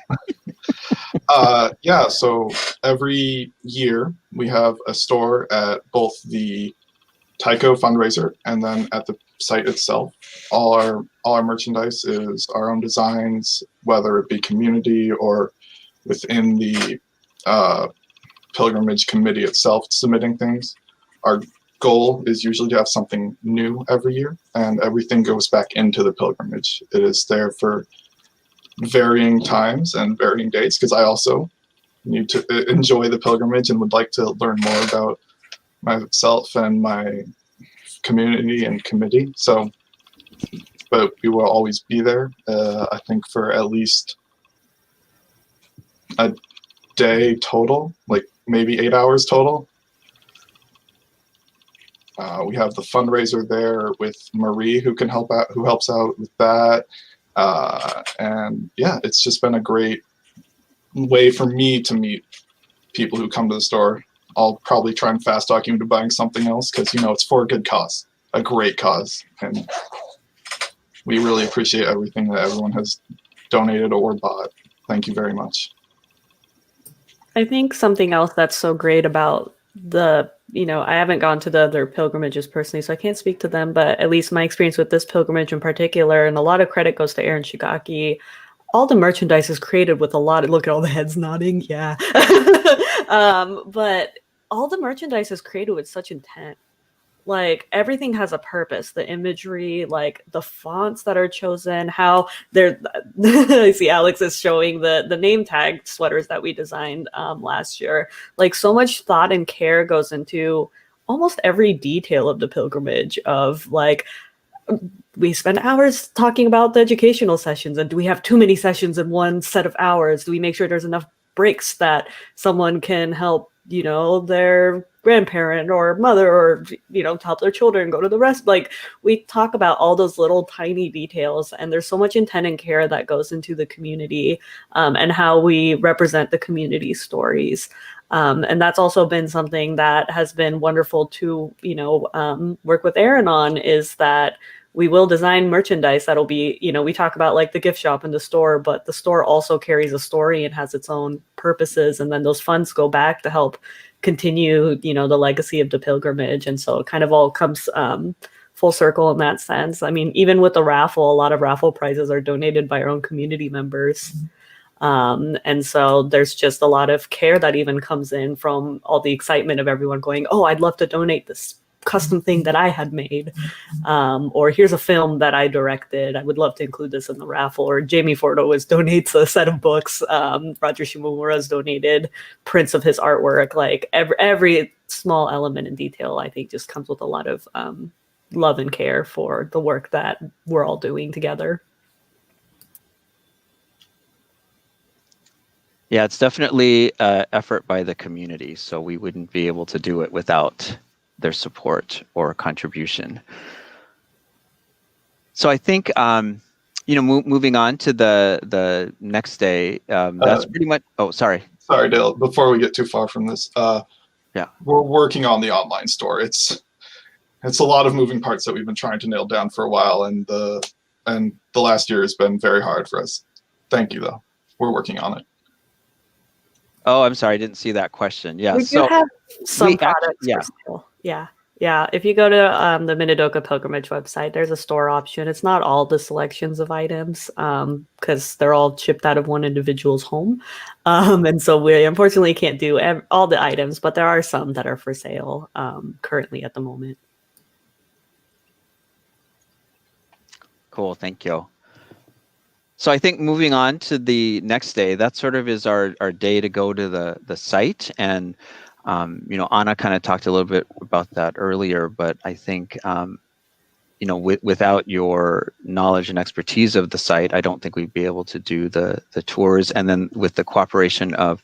Yeah, so every year we have a store at both the Tycho fundraiser and then at the site itself. All our merchandise is our own designs, whether it be community or within the pilgrimage committee itself submitting things. Our goal is usually to have something new every year, and everything goes back into the pilgrimage. It is there for varying times and varying dates, because I also need to enjoy the pilgrimage and would like to learn more about myself and my community and committee. So, but we will always be there, I think, for at least a day total, like maybe 8 hours total. We have the fundraiser there with Marie, who helps out with that. And yeah, it's just been a great way for me to meet people who come to the store. I'll probably try and fast talk you into buying something else because, you know, it's for a good cause, a great cause. And we really appreciate everything that everyone has donated or bought. Thank you very much. I think something else that's so great about I haven't gone to the other pilgrimages personally, so I can't speak to them, but at least my experience with this pilgrimage in particular, and a lot of credit goes to Aaron Shigaki, all the merchandise is created with look at all the heads nodding, yeah. But all the merchandise is created with such intent. Like everything has a purpose, the imagery, like the fonts that are chosen, how they're, I see Alex is showing the name tag sweaters that we designed last year. Like so much thought and care goes into almost every detail of the pilgrimage of like, we spend hours talking about the educational sessions, and do we have too many sessions in one set of hours? Do we make sure there's enough breaks that someone can help, their grandparent or mother or, to help their children go to the rest? Like we talk about all those little tiny details, and there's so much intent and care that goes into the community and how we represent the community stories. And that's also been something that has been wonderful to, work with Aaron on, is that we will design merchandise that'll be, we talk about like the gift shop and the store, but the store also carries a story and has its own purposes. And then those funds go back to help continue, the legacy of the pilgrimage. And so it kind of all comes full circle in that sense. I mean, even with the raffle, a lot of raffle prizes are donated by our own community members. And so there's just a lot of care that even comes in from all the excitement of everyone going, oh, I'd love to donate this custom thing that I had made, or here's a film that I directed, I would love to include this in the raffle. Or Jamie Ford always donates a set of books. Roger Shimomura's donated prints of his artwork. Like every small element and detail, I think, just comes with a lot of love and care for the work that we're all doing together. Yeah, it's definitely effort by the community, so we wouldn't be able to do it without their support or contribution. So I think, moving on to the next day, that's pretty much, oh, sorry. Sorry, Dale, before we get too far from this, yeah, we're working on the online store. It's a lot of moving parts that we've been trying to nail down for a while, and the last year has been very hard for us. Thank you, though. We're working on it. Oh, I'm sorry, I didn't see that question. Yeah, we do have some products for sale. Yeah. Yeah, if you go to the Minidoka Pilgrimage website, there's a store option. It's not all the selections of items because they're all shipped out of one individual's home. And so we unfortunately can't do all the items, but there are some that are for sale currently at the moment. Cool, thank you. So I think moving on to the next day, that sort of is our day to go to the site. And, you know, Anna kind of talked a little bit about that earlier, but I think, you know, without your knowledge and expertise of the site, I don't think we'd be able to do the tours. And then with the cooperation of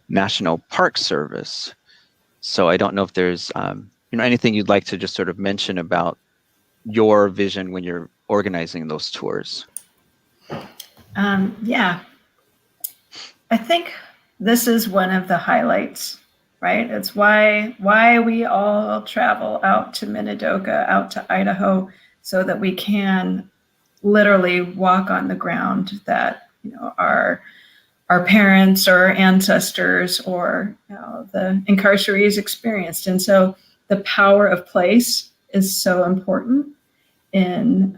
National Park Service. So I don't know if there's, you know, anything you'd like to just sort of mention about your vision when you're organizing those tours. Yeah, I think this is one of the highlights, right? It's why we all travel out to Minidoka, out to Idaho, so that we can literally walk on the ground that, you know, our parents or ancestors or, you know, the incarcerees experienced. And so the power of place is so important in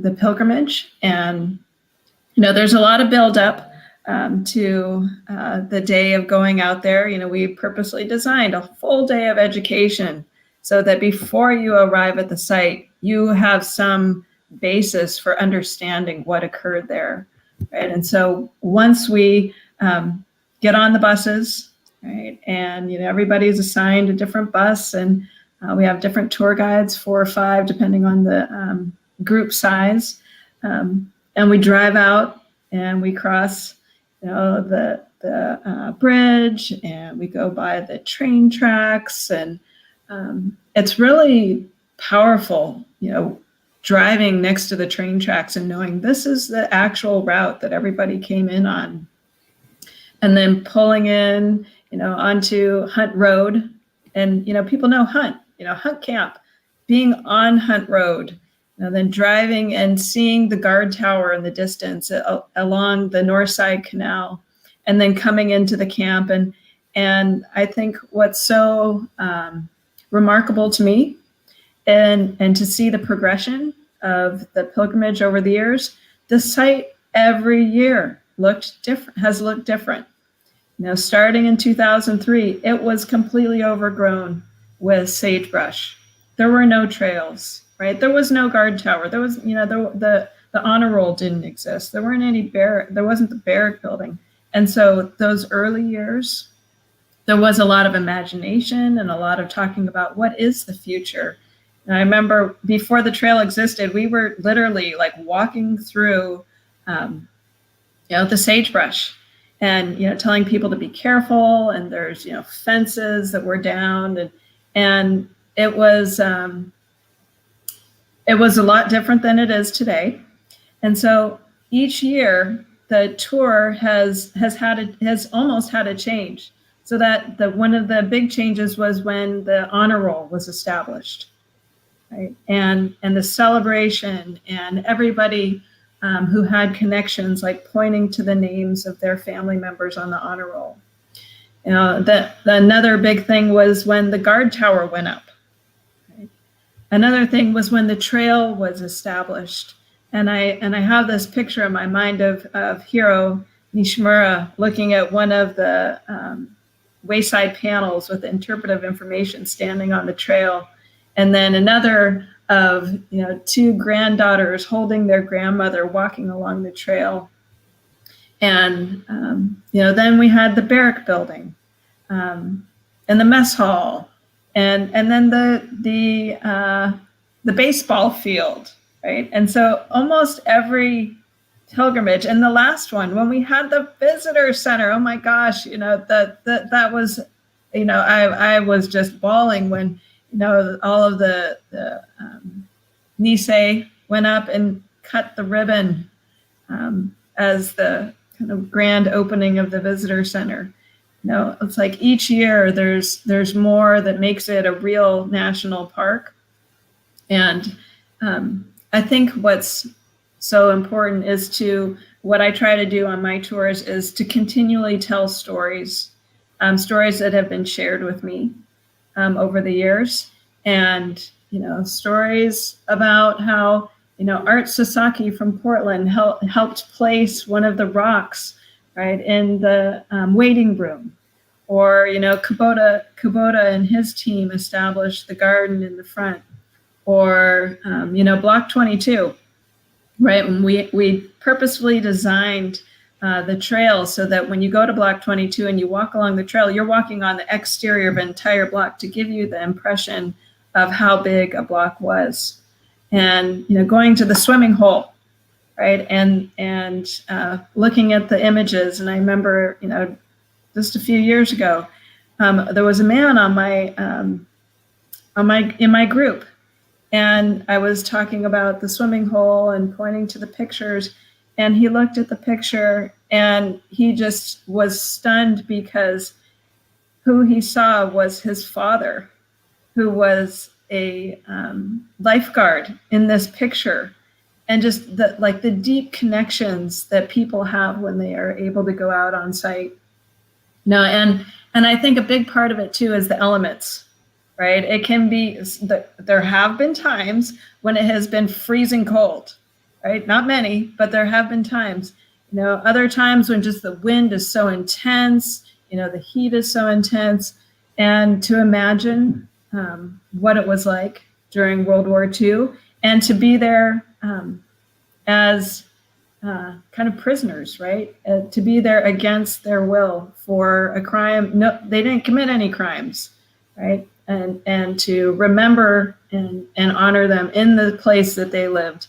the pilgrimage. And you know, there's a lot of buildup to the day of going out there. You know, we purposely designed a full day of education so that before you arrive at the site, you have some basis for understanding what occurred there, right? And so once we get on the buses, right, and you know, everybody's assigned a different bus, and we have different tour guides, 4 or 5, depending on the group size. And we drive out and we cross, you know, the bridge, and we go by the train tracks, and it's really powerful, you know, driving next to the train tracks and knowing this is the actual route that everybody came in on, and then pulling in, you know, onto Hunt Road, and you know, people know Hunt, you know, Hunt Camp, being on Hunt Road. And then driving and seeing the guard tower in the distance along the North Side Canal, and then coming into the camp. And I think what's so remarkable to me, and to see the progression of the pilgrimage over the years, the site every year has looked different. You know, starting in 2003, it was completely overgrown with sagebrush. There were no trails. Right, there was no guard tower. There was, you know, the honor roll didn't exist. There weren't any there wasn't the barrack building. And so those early years, there was a lot of imagination and a lot of talking about what is the future. And I remember before the trail existed, we were literally like walking through, you know, the sagebrush, and you know, telling people to be careful. And there's, you know, fences that were down, and it was. It was a lot different than it is today. And so each year the tour has almost had a change. So that one of the big changes was when the honor roll was established, right? And the celebration, and everybody who had connections, like pointing to the names of their family members on the honor roll. You know, another big thing was when the guard tower went up. Another thing was when the trail was established. And I have this picture in my mind of Hiro Nishimura looking at one of the wayside panels with interpretive information standing on the trail. And then another of, you know, 2 granddaughters holding their grandmother walking along the trail. And, you know, then we had the barrack building and the mess hall. And then the baseball field, right? And so almost every pilgrimage, and the last one, when we had the visitor center, oh my gosh, you know, that was, you know, I was just bawling when, you know, all of the Nisei went up and cut the ribbon as the kind of grand opening of the visitor center. No, it's like each year there's more that makes it a real national park. And I think what's so important is what I try to do on my tours is to continually tell stories, stories that have been shared with me over the years. and, stories about how, Art Sasaki from Portland helped place one of the rocks, right, in the waiting room. Or, Kubota and his team established the garden in the front. Or, Block 22, right? When we purposefully designed the trail so that when you go to Block 22 and you walk along the trail, you're walking on the exterior of an entire block to give you the impression of how big a block was. And, going to the swimming hole, right? And looking at the images. And I remember, just a few years ago, there was a man in my group, and I was talking about the swimming hole and pointing to the pictures, and he looked at the picture and he just was stunned because who he saw was his father, who was a lifeguard in this picture. And just the deep connections that people have when they are able to go out on site. And I think a big part of it too is the elements, right? It can be, there have been times when it has been freezing cold, right? Not many, but there have been times. Other times when just the wind is so intense, the heat is so intense. And to imagine what it was like during World War II, and to be there as kind of prisoners, right? To be there against their will for a crime. No, they didn't commit any crimes, right? And to remember and honor them in the place that they lived,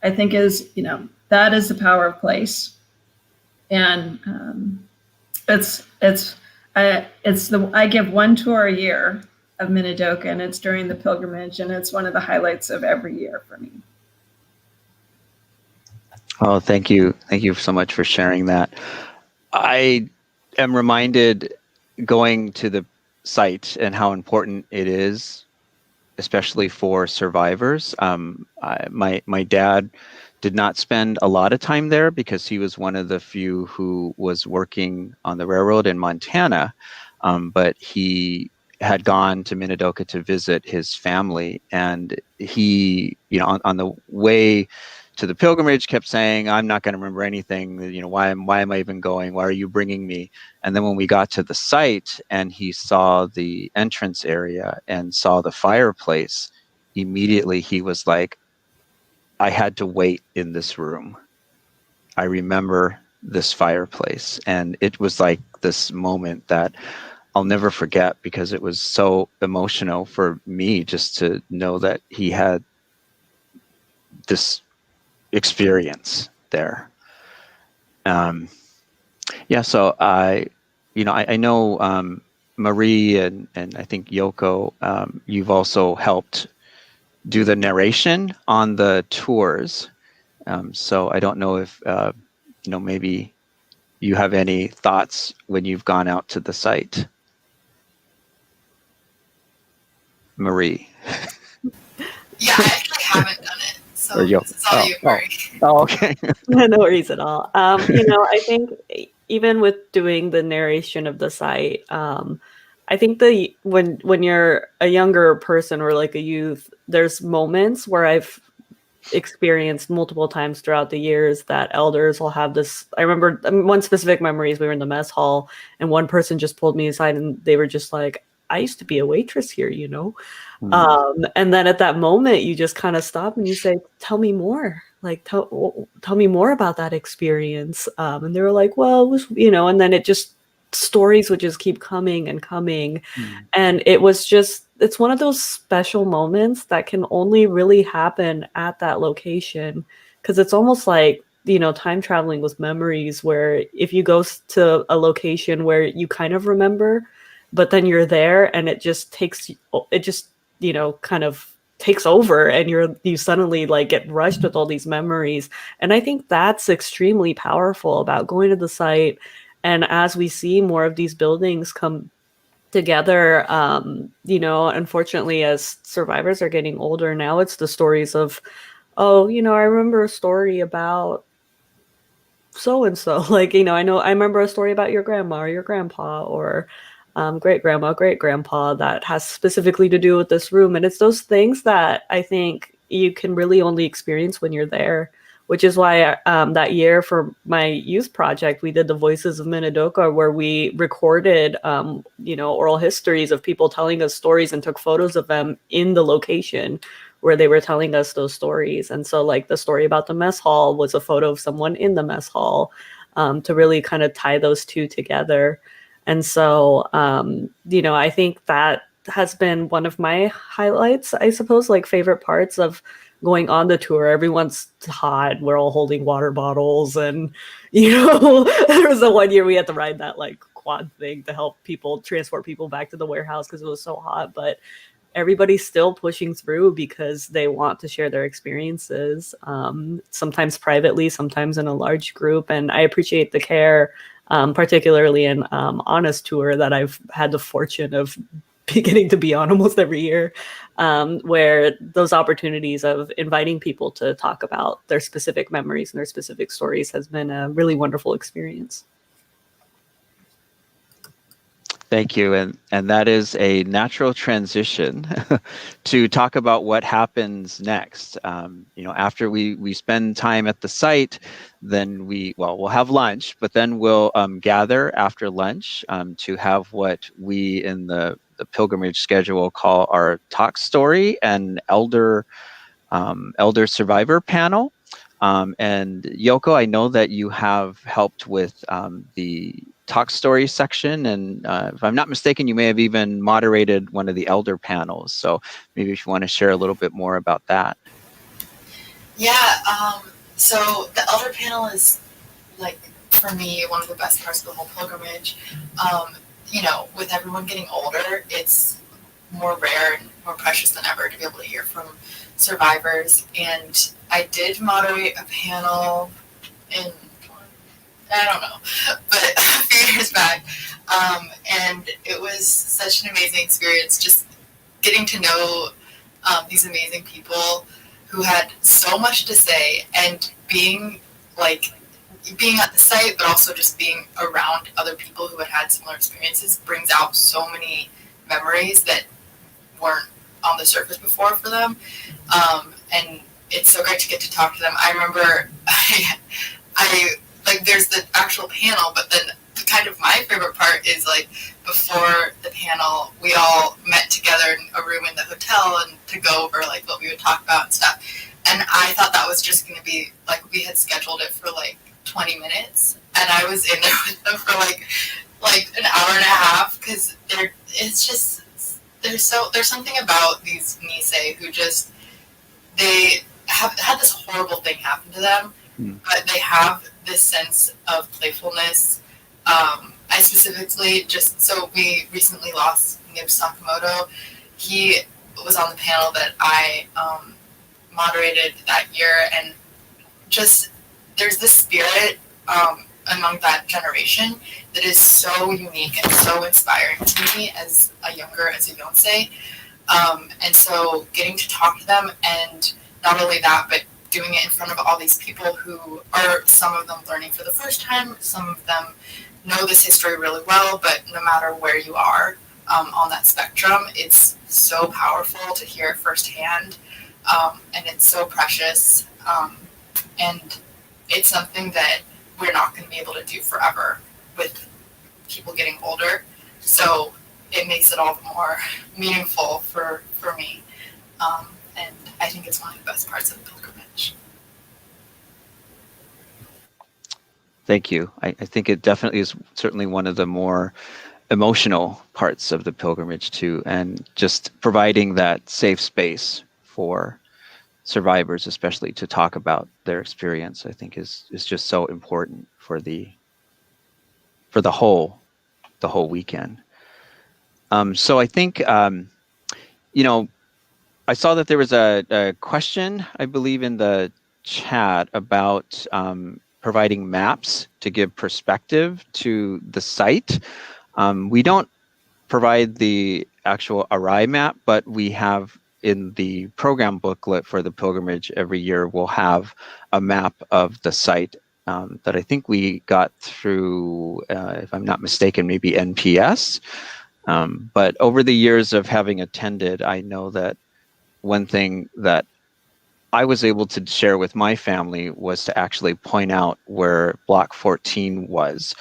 I think is, that is the power of place. And I give one tour a year of Minidoka, and it's during the pilgrimage, and it's one of the highlights of every year for me. Oh, thank you. Thank you so much for sharing that. I am reminded going to the site and how important it is, especially for survivors. My dad did not spend a lot of time there because he was one of the few who was working on the railroad in Montana, but he had gone to Minidoka to visit his family, and he, on the way to the pilgrimage kept saying, I'm not going to remember anything. Why am I even going? Why are you bringing me? And then when we got to the site and he saw the entrance area and saw the fireplace, immediately he was like, I had to wait in this room. I remember this fireplace. And it was like this moment that I'll never forget, because it was so emotional for me just to know that he had this experience there. So I know Marie and I think Yoko, you've also helped do the narration on the tours. So I don't know if maybe you have any thoughts when you've gone out to the site. Marie. Yeah, I actually haven't done it. So this is all you, Marie. Oh, okay. No worries at all. I think even with doing the narration of the site, I think when you're a younger person or like a youth, there's moments where I've experienced multiple times throughout the years that elders will have this. I remember one specific memory is we were in the mess hall and one person just pulled me aside and they were just like, I used to be a waitress here, and then at that moment you just kind of stop and you say, tell me more, like tell me more about that experience. And they were like, well, it was, and then it just, stories would just keep coming and coming. And it's one of those special moments that can only really happen at that location, because it's almost like, time traveling with memories, where if you go to a location where you kind of remember, but then you're there and it just kind of takes over and you suddenly like get rushed with all these memories. And I think that's extremely powerful about going to the site. And as we see more of these buildings come together, unfortunately, as survivors are getting older now, it's the stories of, I remember a story about so-and-so, like, I remember a story about your grandma or your grandpa, or great grandma, great grandpa that has specifically to do with this room. And it's those things that I think you can really only experience when you're there, which is why that year for my youth project, we did the Voices of Minidoka, where we recorded, oral histories of people telling us stories and took photos of them in the location where they were telling us those stories. And so like the story about the mess hall was a photo of someone in the mess hall, to really kind of tie those two together. And so, I think that has been one of my highlights, I suppose, like favorite parts of going on the tour. Everyone's hot. We're all holding water bottles. And, there was the one year we had to ride that like quad thing to help transport people back to the warehouse because it was so hot. But everybody's still pushing through because they want to share their experiences, sometimes privately, sometimes in a large group. And I appreciate the care, particularly in Anna's tour that I've had the fortune of getting to be on almost every year, where those opportunities of inviting people to talk about their specific memories and their specific stories has been a really wonderful experience. Thank you. And that is a natural transition to talk about what happens next. After we spend time at the site, then we'll have lunch, but then we'll gather after lunch to have what we in the pilgrimage schedule call our talk story and elder survivor panel. And Yoko, I know that you have helped with the talk story section, and if I'm not mistaken, you may have even moderated one of the elder panels. So maybe if you want to share a little bit more about that. Yeah, so the elder panel is, like, for me, one of the best parts of the whole pilgrimage. With everyone getting older, it's more rare and more precious than ever to be able to hear from survivors. And I did moderate a panel in, I don't know, but a few years back. And it was such an amazing experience, just getting to know these amazing people who had so much to say, and being at the site, but also just being around other people who had similar experiences brings out so many memories that weren't on the surface before for them. And it's so great to get to talk to them. I remember there's the actual panel, but then kind of my favorite part is like before the panel, we all met together in a room in the hotel and to go over like what we would talk about and stuff. And I thought that was just going to be like, we had scheduled it for like 20 minutes, and I was in there with them for like an hour and a half, because there's something about these Nisei who just, they have had this horrible thing happen to them, but they have this sense of playfulness. I specifically we recently lost Nib Sakamoto. He was on the panel that I moderated that year, and just there's this spirit among that generation that is so unique and so inspiring to me as a Yonsei. And so getting to talk to them, and not only that, but doing it in front of all these people who are, some of them learning for the first time, some of them know this history really well, but no matter where you are on that spectrum, it's so powerful to hear it firsthand, and it's so precious, and it's something that we're not going to be able to do forever with people getting older, so it makes it all the more meaningful for me, and I think it's one of the best parts of the pilgrimage. Thank you. I think it definitely is certainly one of the more emotional parts of the pilgrimage too, and just providing that safe space for survivors, especially to talk about their experience, I think is just so important for the whole weekend. So I think I saw that there was a question, I believe, in the chat about providing maps to give perspective to the site. We don't provide the actual Arai map, but we have in the program booklet for the pilgrimage every year, we'll have a map of the site that I think we got through, if I'm not mistaken, maybe NPS. But over the years of having attended, I know that one thing that I was able to share with my family was to actually point out where Block 14 was,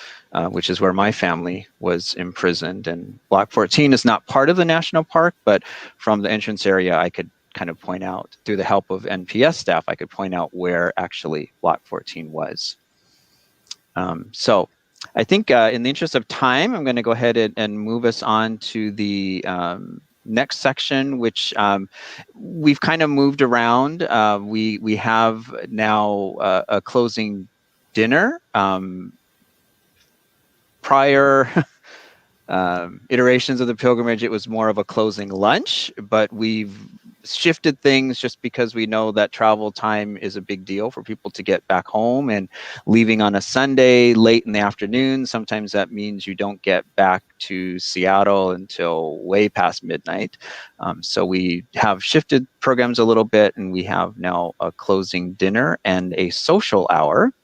which is where my family was imprisoned. And Block 14 is not part of the national park, but from the entrance area, I could kind of point out, through the help of NPS staff, I could point out where actually Block 14 was. So I think in the interest of time, I'm going to go ahead and move us on to the next section, which we've kind of moved around. We have now a closing dinner. Prior iterations of the pilgrimage, it was more of a closing lunch, but we've shifted things just because we know that travel time is a big deal for people to get back home, and leaving on a Sunday late in the afternoon, sometimes that means you don't get back to Seattle until way past midnight. So we have shifted programs a little bit, and we have now a closing dinner and a social hour.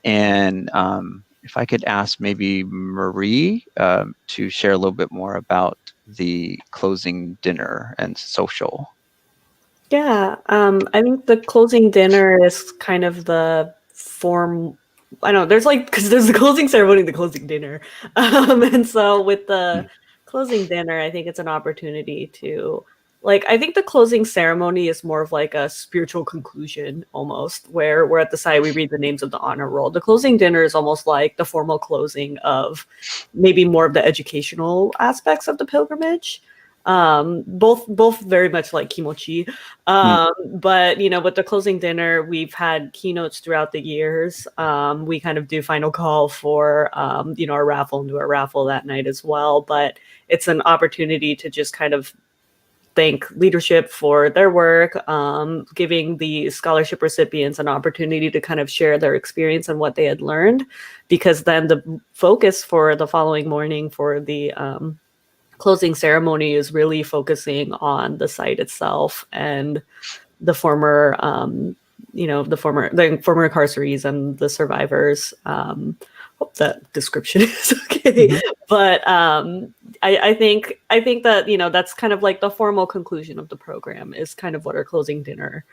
And if I could ask maybe Marie to share a little bit more about the closing dinner and social. Yeah, I think the closing dinner is kind of the form. I don't know, there's because there's the closing ceremony and the closing dinner. And so with the closing dinner, I think it's an opportunity to, I think the closing ceremony is more of like a spiritual conclusion almost, where we're at the site, we read the names of the honor roll. The closing dinner is almost like the formal closing of maybe more of the educational aspects of the pilgrimage. Both very much like kimochi. But with the closing dinner, we've had keynotes throughout the years. We kind of do final call for our raffle, and do a raffle that night as well. But it's an opportunity to just kind of thank leadership for their work, giving the scholarship recipients an opportunity to kind of share their experience and what they had learned, because then the focus for the following morning for the closing ceremony is really focusing on the site itself and the former incarcerees and the survivors. Hope that description is okay. Mm-hmm. But I think that that's kind of like the formal conclusion of the program is kind of what our closing dinner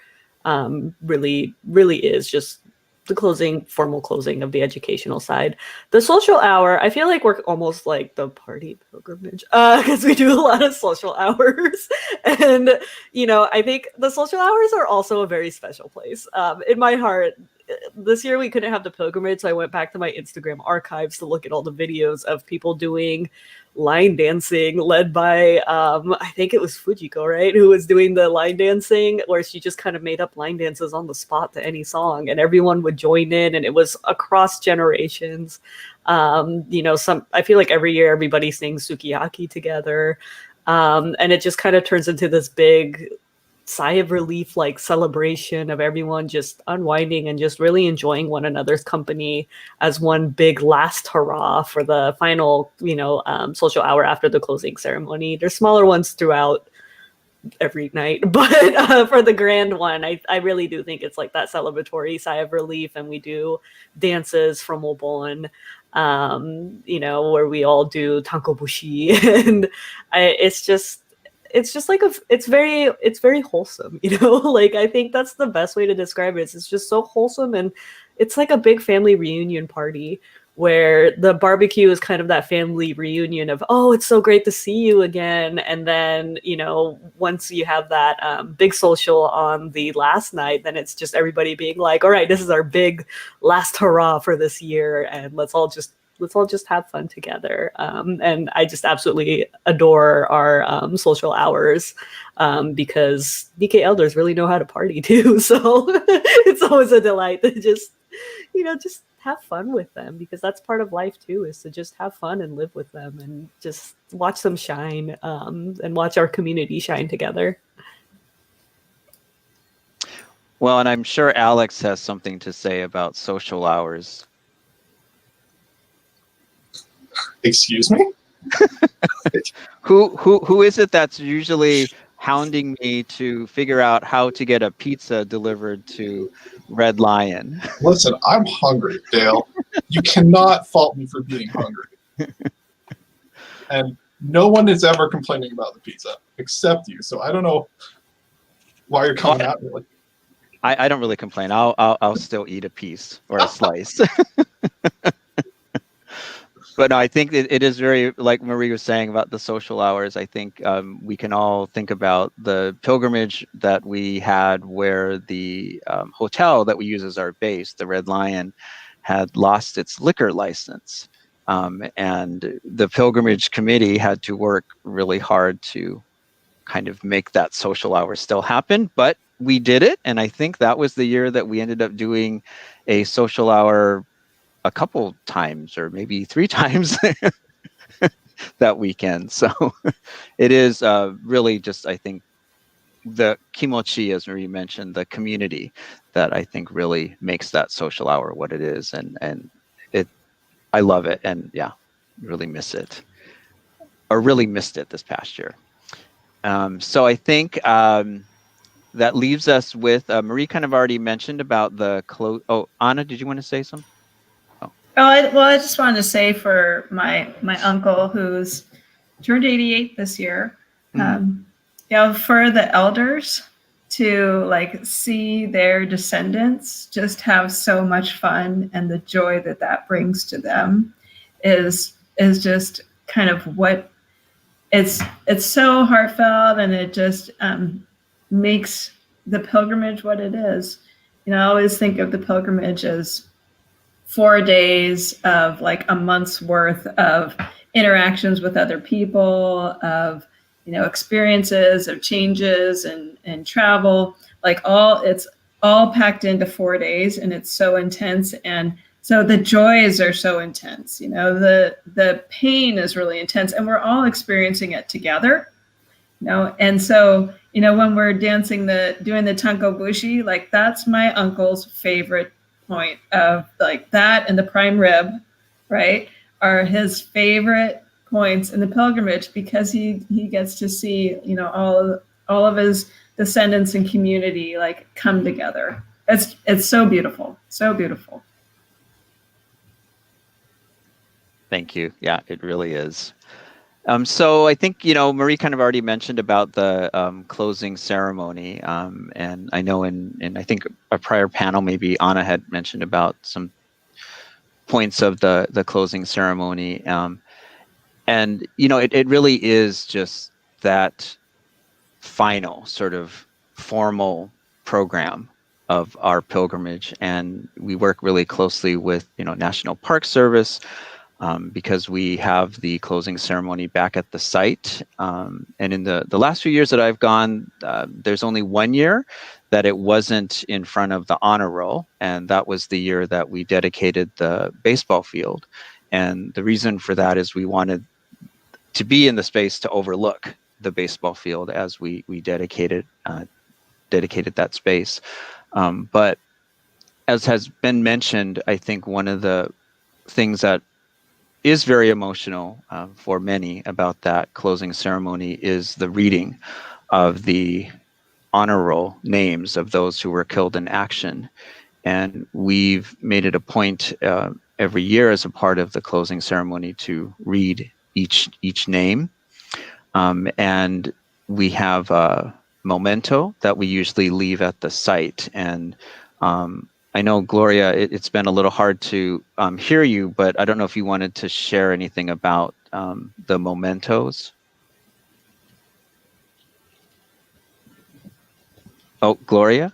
really is, just the formal closing of the educational side. The social hour, I feel like we're almost like the party pilgrimage because we do a lot of social hours. And I think the social hours are also a very special place in my heart. This year we couldn't have the pilgrimage, so I went back to my Instagram archives to look at all the videos of people doing line dancing led by I think it was Fujiko, right, who was doing the line dancing, where she just kind of made up line dances on the spot to any song, and everyone would join in, and it was across generations. I feel like every year everybody sings sukiyaki together, and it just kind of turns into this big sigh of relief, like celebration of everyone just unwinding and just really enjoying one another's company as one big last hurrah for the final, social hour after the closing ceremony. There's smaller ones throughout every night, but for the grand one, I really do think it's like that celebratory sigh of relief, and we do dances from Obon, where we all do tankobushi, and it's just like it's very wholesome, I think that's the best way to describe it. It's just so wholesome, and it's like a big family reunion party where the barbecue is kind of that family reunion of, oh, it's so great to see you again. And then, once you have that big social on the last night, then it's just everybody being like, all right, this is our big last hurrah for this year, and let's all just have fun together. And I just absolutely adore our social hours because Nikkei elders really know how to party too. So it's always a delight to just have fun with them, because that's part of life too, is to just have fun and live with them and just watch them shine and watch our community shine together. Well, and I'm sure Alex has something to say about social hours. Excuse me? Who is it that's usually hounding me to figure out how to get a pizza delivered to Red Lion? Listen, I'm hungry, Dale. You cannot fault me for being hungry. And no one is ever complaining about the pizza except you. So I don't know why you're coming at me like. I don't really complain. I'll still eat a piece or a slice. But no, I think it is very, like Marie was saying about the social hours. I think we can all think about the pilgrimage that we had where the hotel that we use as our base, the Red Lion, had lost its liquor license. And the pilgrimage committee had to work really hard to kind of make that social hour still happen. But we did it. And I think that was the year that we ended up doing a social hour a couple times or maybe 3 times that weekend. So it is really just, I think, the kimochi, as Marie mentioned, the community that I think really makes that social hour what it is. And I love it. And yeah, really miss it, or really missed it this past year. So I think that leaves us with, Marie kind of already mentioned about the close. Oh, Anna, did you want to say something? I just wanted to say for my uncle who's turned 88 this year, for the elders to like see their descendants just have so much fun, and the joy that brings to them is just kind of what it's so heartfelt, and it just makes the pilgrimage what it is. I always think of the pilgrimage as 4 days of like a month's worth of interactions with other people, of experiences, of changes and travel, it's all packed into 4 days, and it's so intense. And so the joys are so intense, the pain is really intense, and we're all experiencing it together, and so when we're doing the tanko bushi, like that's my uncle's favorite point of like that, and the prime rib, right, are his favorite points in the pilgrimage, because he gets to see all of his descendants and community like come together. It's so beautiful, so beautiful. Thank you. Yeah, it really is. So I think, Marie kind of already mentioned about the closing ceremony. And I know in I think a prior panel, maybe Anna had mentioned about some points of the closing ceremony. And, it really is just that final sort of formal program of our pilgrimage. And we work really closely with, National Park Service, because we have the closing ceremony back at the site. And in the last few years that I've gone, there's only 1 year that it wasn't in front of the honor roll. And that was the year that we dedicated the baseball field. And the reason for that is we wanted to be in the space to overlook the baseball field as we dedicated that space. But as has been mentioned, I think one of the things that is very emotional for many about that closing ceremony is the reading of the honor roll names of those who were killed in action. And we've made it a point every year as a part of the closing ceremony to read each name. And we have a memento that we usually leave at the site. And I know, Gloria, it's been a little hard to hear you, but I don't know if you wanted to share anything about the mementos. Oh, Gloria?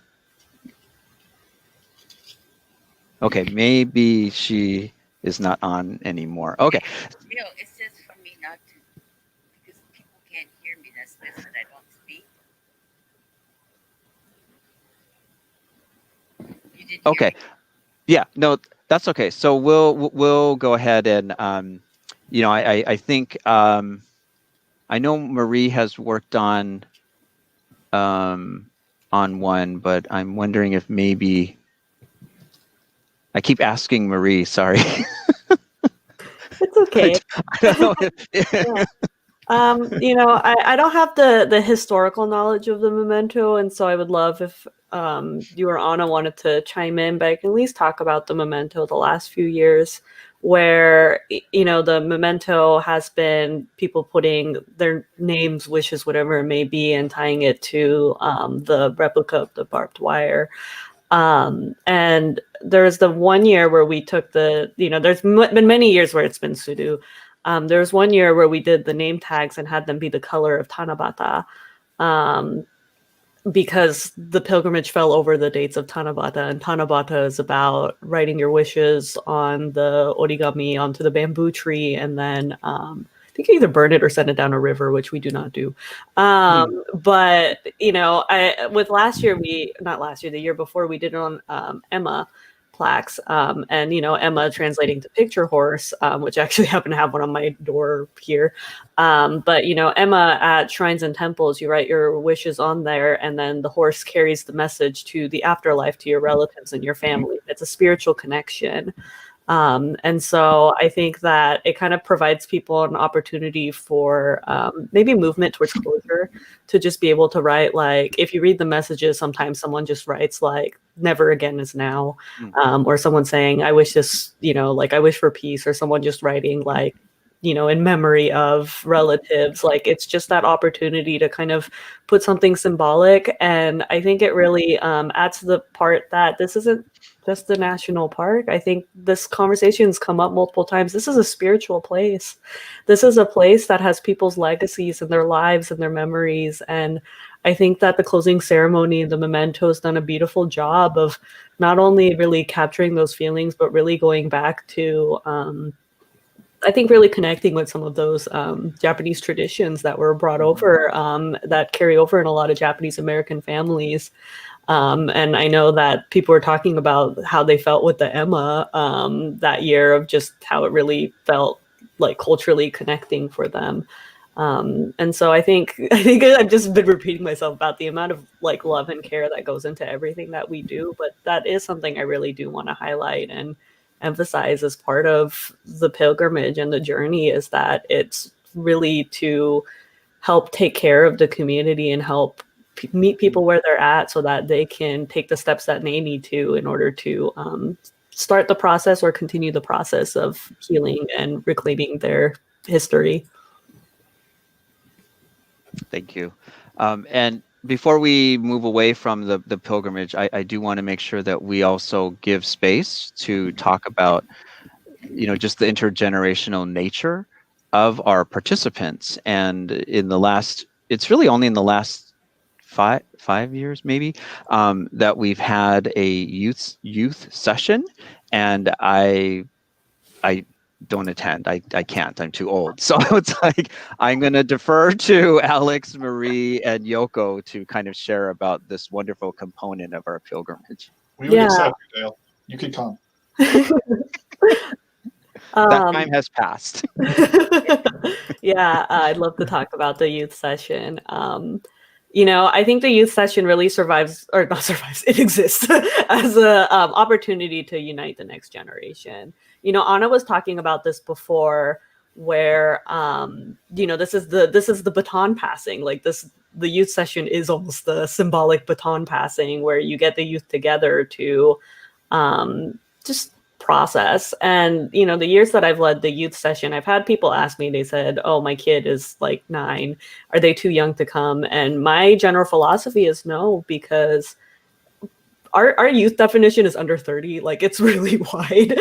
Okay, maybe she is not on anymore. Okay. It says for me not to, because people can't hear me. That's that I don't speak. You did hear Okay. me? Yeah, no, that's okay. So we'll go ahead and I think I know Marie has worked on one, but I'm wondering if maybe I keep asking Marie. Sorry. It's okay. I don't know. Yeah. I don't have the historical knowledge of the memento, and so I would love if you or Anna wanted to chime in, but I can at least talk about the memento the last few years, where, you know, the memento has been people putting their names, wishes, whatever it may be, and tying it to the replica of the barbed wire. And there's the one year where we took the, you know, there's been many years where it's been Sudo. There was one year where we did the name tags and had them be the color of Tanabata. Because the pilgrimage fell over the dates of Tanabata, and Tanabata is about writing your wishes on the origami onto the bamboo tree, and then I think you either burn it or send it down a river, which we do not do. But you know, the year before, we did it on Emma plaques, and you know, Emma translating to picture horse, which I actually happen to have one on my door here. But you know, Emma at shrines and temples, you write your wishes on there, and then the horse carries the message to the afterlife, to your relatives and your family. It's a spiritual connection. And so I think that it kind of provides people an opportunity for maybe movement towards closure, to just be able to write, like, if you read the messages, sometimes someone just writes like, never again is now, or someone saying, I wish this, you know, like, I wish for peace, or someone just writing like, you know, in memory of relatives. Like, it's just that opportunity to kind of put something symbolic. And I think it really adds to the part that this isn't just the national park. I think this conversation's come up multiple times. This is a spiritual place. This is a place that has people's legacies and their lives and their memories. And I think that the closing ceremony, the memento, has done a beautiful job of not only really capturing those feelings, but really going back to, I think, really connecting with some of those Japanese traditions that were brought over, that carry over in a lot of Japanese American families. And I know that people were talking about how they felt with the Emma that year, of just how it really felt like culturally connecting for them. And so I think I've just been repeating myself about the amount of like love and care that goes into everything that we do. But that is something I really do want to highlight and emphasize as part of the pilgrimage and the journey, is that it's really to help take care of the community and help meet people where they're at, so that they can take the steps that they need to in order to start the process or continue the process of healing and reclaiming their history. Thank you. And before we move away from the pilgrimage, I do want to make sure that we also give space to talk about, you know, just the intergenerational nature of our participants. And it's really only in the last five years maybe, that we've had a youth session, and I don't attend. I can't. I'm too old. So it's like, I'm going to defer to Alex, Marie, and Yoko to kind of share about this wonderful component of our pilgrimage. We would accept you, Dale. You could come. That time has passed. Yeah, I'd love to talk about the youth session. You know, I think the youth session really it exists as a opportunity to unite the next generation. You know, Anna was talking about this before, where you know, this is the baton passing. Like, the youth session is almost the symbolic baton passing, where you get the youth together to just process. And you know, the years that I've led the youth session, I've had people ask me, they said, oh, my kid is like 9, are they too young to come? And my general philosophy is no, because our youth definition is under 30. Like, it's really wide.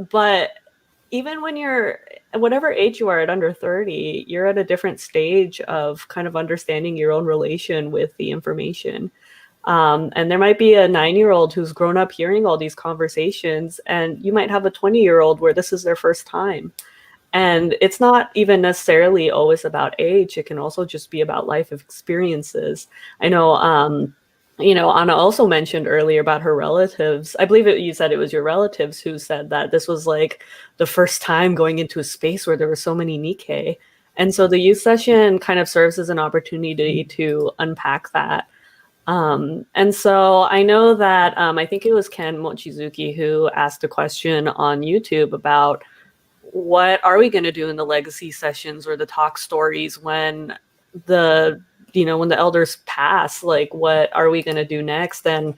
But even when you're whatever age you are at under 30, you're at a different stage of kind of understanding your own relation with the information. And there might be a 9-year-old who's grown up hearing all these conversations, and you might have a 20-year-old where this is their first time. And it's not even necessarily always about age. It can also just be about life experiences. I know, you know, Anna also mentioned earlier about her relatives. I believe you said it was your relatives who said that this was like the first time going into a space where there were so many Nikkei. And so the youth session kind of serves as an opportunity to unpack that. And so I know that I think it was Ken Mochizuki who asked a question on YouTube about what are we going to do in the legacy sessions or the talk stories when the when the elders pass, like, what are we going to do next? And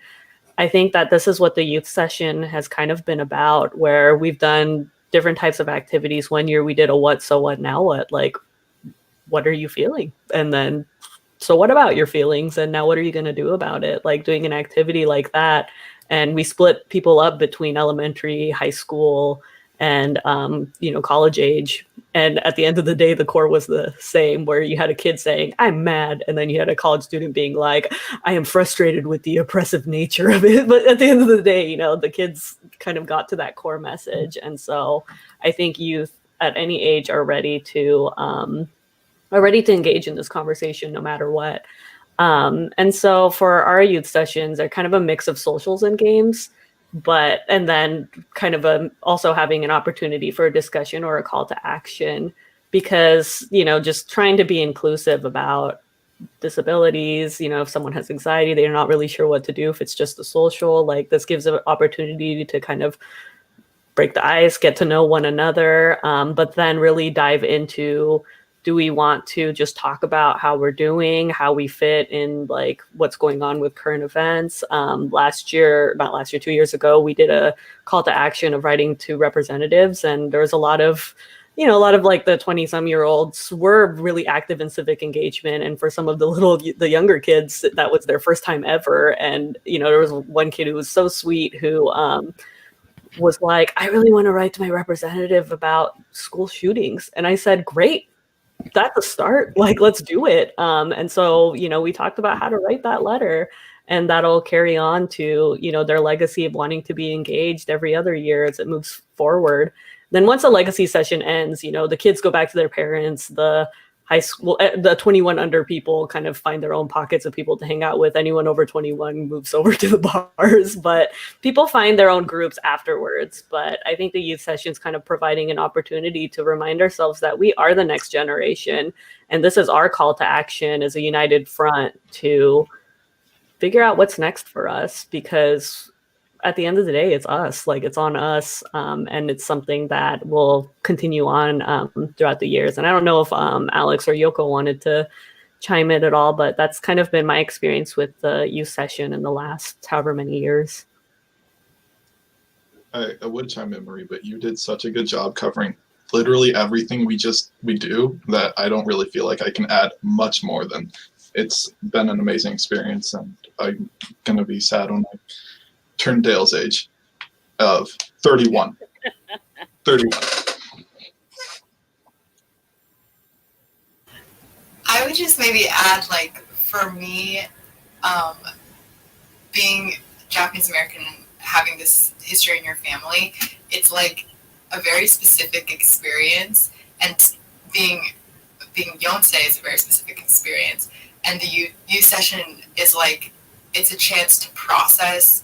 I think that this is what the youth session has kind of been about, where we've done different types of activities. One year we did a what, so what, now what? Like, what are you feeling? And then, so what about your feelings? And now what are you going to do about it? Like, doing an activity like that. And we split people up between elementary, high school, and college age. And at the end of the day, the core was the same, where you had a kid saying, I'm mad. And then you had a college student being like, I am frustrated with the oppressive nature of it. But at the end of the day, the kids kind of got to that core message. And so I think youth at any age are ready to engage in this conversation no matter what. And so for our youth sessions, they're kind of a mix of socials and games, and then kind of also having an opportunity for a discussion or a call to action, because, just trying to be inclusive about disabilities. If someone has anxiety, they're not really sure what to do. If it's just a social, like, this gives an opportunity to kind of break the ice, get to know one another, but then really dive into, do we want to just talk about how we're doing, how we fit in, like, what's going on with current events? 2 years ago, we did a call to action of writing to representatives. And there was a lot of like the 20-some-year-olds were really active in civic engagement. And for some of the younger kids, that was their first time ever. And, there was one kid who was so sweet who was like, I really want to write to my representative about school shootings. And I said, great. That's a start. Like, let's do it. And so, we talked about how to write that letter, and that'll carry on to, their legacy of wanting to be engaged every other year as it moves forward. Then once a legacy session ends, the kids go back to their parents, the high school, the 21 under people kind of find their own pockets of people to hang out with. Anyone over 21 moves over to the bars, but people find their own groups afterwards. But I think the youth session is kind of providing an opportunity to remind ourselves that we are the next generation. And this is our call to action as a united front to figure out what's next for us, because at the end of the day, it's us. Like, it's on us, and it's something that will continue on throughout the years. And I don't know if Alex or Yoko wanted to chime in at all, but that's kind of been my experience with the youth session in the last however many years. I would chime in, Marie, but you did such a good job covering literally everything we do that I don't really feel like I can add much more than. It's been an amazing experience, and I'm going to be sad when I turn Dale's age of 31. 31. I would just maybe add, like, for me, being Japanese American and having this history in your family, it's like a very specific experience, and being Yonsei is a very specific experience, and the youth session is like, it's a chance to process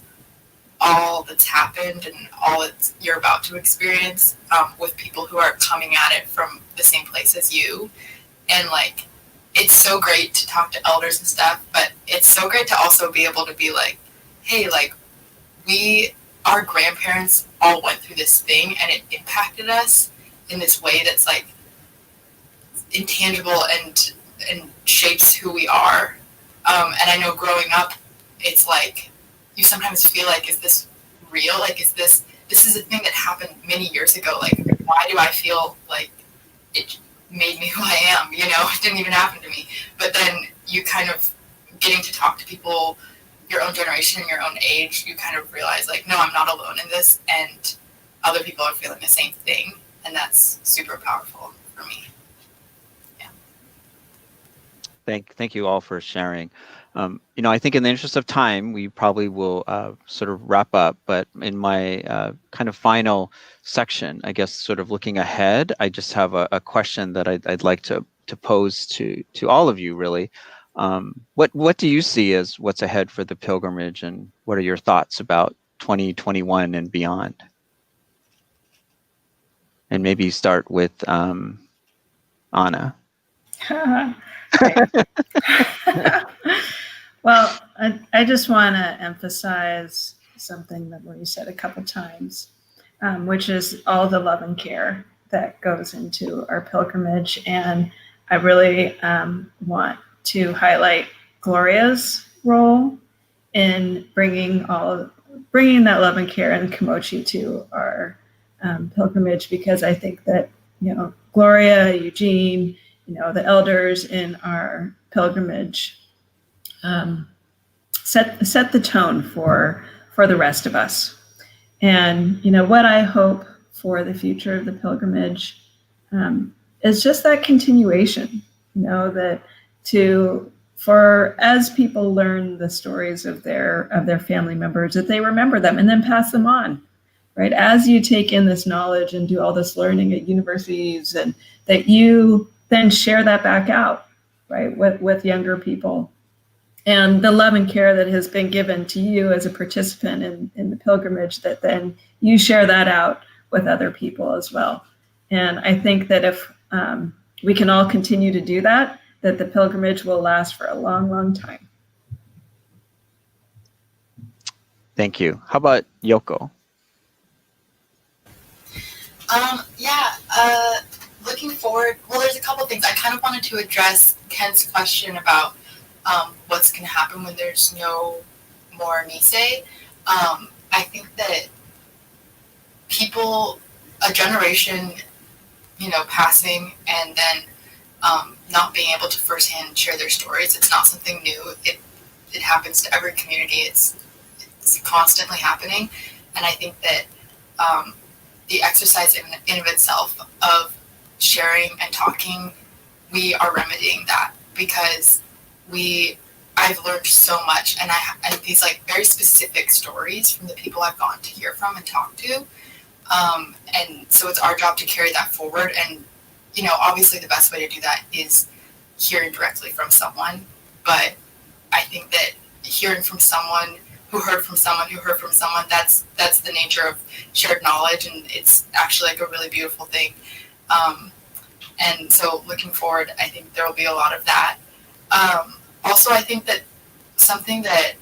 all that's happened and all that you're about to experience with people who are coming at it from the same place as you. And, like, it's so great to talk to elders and stuff, but it's so great to also be able to be like, hey, like, our grandparents all went through this thing and it impacted us in this way that's, like, intangible and shapes who we are. And I know growing up, it's like, you sometimes feel like, is this real? Like, this is a thing that happened many years ago. Like, why do I feel like it made me who I am? It didn't even happen to me. But then you kind of getting to talk to people your own generation, your own age, you kind of realize, like, no, I'm not alone in this, and other people are feeling the same thing, and that's super powerful for me. Yeah. Thank you all for sharing. I think in the interest of time, we probably will sort of wrap up. But in my kind of final section, I guess, sort of looking ahead, I just have a question that I'd like to pose to all of you, really. What do you see as what's ahead for the pilgrimage, and what are your thoughts about 2021 and beyond? And maybe start with Anna. Well, I just want to emphasize something that Marie said a couple times, which is all the love and care that goes into our pilgrimage. And I really want to highlight Gloria's role in bringing that love and care and kimochi to our pilgrimage, because I think that, Gloria, Eugene, the elders in our pilgrimage set the tone for the rest of us. And what I hope for the future of the pilgrimage is just that continuation, that for as people learn the stories of their family members, that they remember them and then pass them on, right? As you take in this knowledge and do all this learning at universities, and that you then share that back out, right, with younger people. And the love and care that has been given to you as a participant in the pilgrimage, that then you share that out with other people as well. And I think that if we can all continue to do that, that the pilgrimage will last for a long, long time. Thank you. How about Yoko? Looking forward, well, there's a couple things. I kind of wanted to address Ken's question about what's going to happen when there's no more Nisei. I think that a generation, passing and then not being able to firsthand share their stories, it's not something new. It happens to every community. It's constantly happening. And I think that the exercise in of itself of sharing and talking, we are remedying that, because I've learned so much, and these like very specific stories from the people I've gotten to hear from and talk to. And so it's our job to carry that forward. And, obviously the best way to do that is hearing directly from someone. But I think that hearing from someone who heard from someone who heard from someone, that's the nature of shared knowledge. And it's actually like a really beautiful thing. And so looking forward, I think there will be a lot of that. Also, I think that something that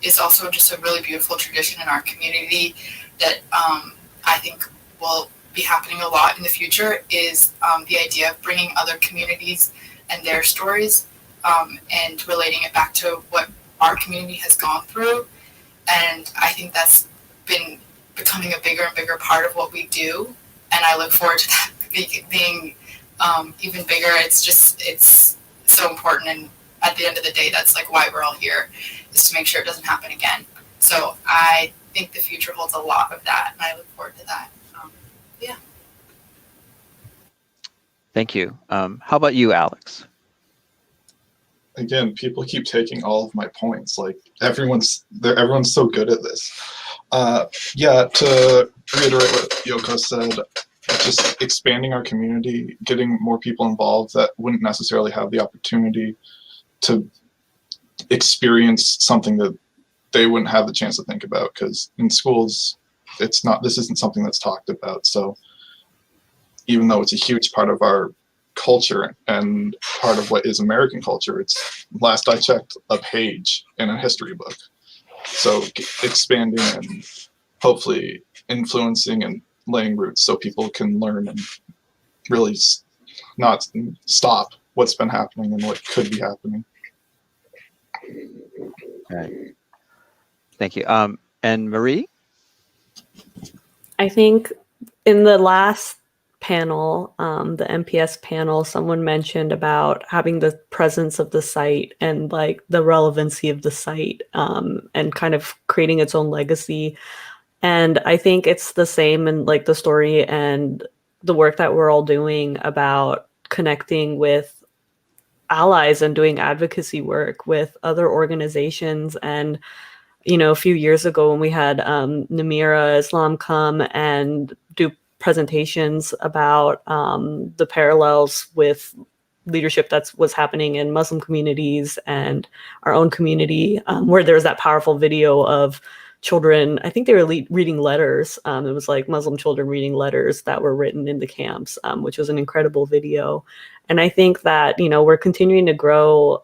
is also just a really beautiful tradition in our community that I think will be happening a lot in the future is the idea of bringing other communities and their stories and relating it back to what our community has gone through. And I think that's been becoming a bigger and bigger part of what we do. And I look forward to that being even bigger. It's so important. And at the end of the day, that's like why we're all here, is to make sure it doesn't happen again. So I think the future holds a lot of that, and I look forward to that. Yeah. Thank you. How about you, Alex? Again, people keep taking all of my points. Like everyone's so good at this. To reiterate what Yoko said, just expanding our community, getting more people involved that wouldn't necessarily have the opportunity to experience something that they wouldn't have the chance to think about, because in schools this isn't something that's talked about. So even though it's a huge part of our culture and part of what is American culture, it's, last I checked, a page in a history book. So expanding and hopefully influencing and laying roots so people can learn and really not stop what's been happening and what could be happening. Right. Thank you. And Marie? I think in the last panel, the MPS panel, someone mentioned about having the presence of the site and like the relevancy of the site and kind of creating its own legacy. And I think it's the same in like the story and the work that we're all doing about connecting with allies and doing advocacy work with other organizations. And a few years ago when we had Namira Islam come and do presentations about the parallels with leadership that was happening in Muslim communities and our own community, where there was that powerful video of children, I think they were reading letters. It was like Muslim children reading letters that were written in the camps, which was an incredible video. And I think that, we're continuing to grow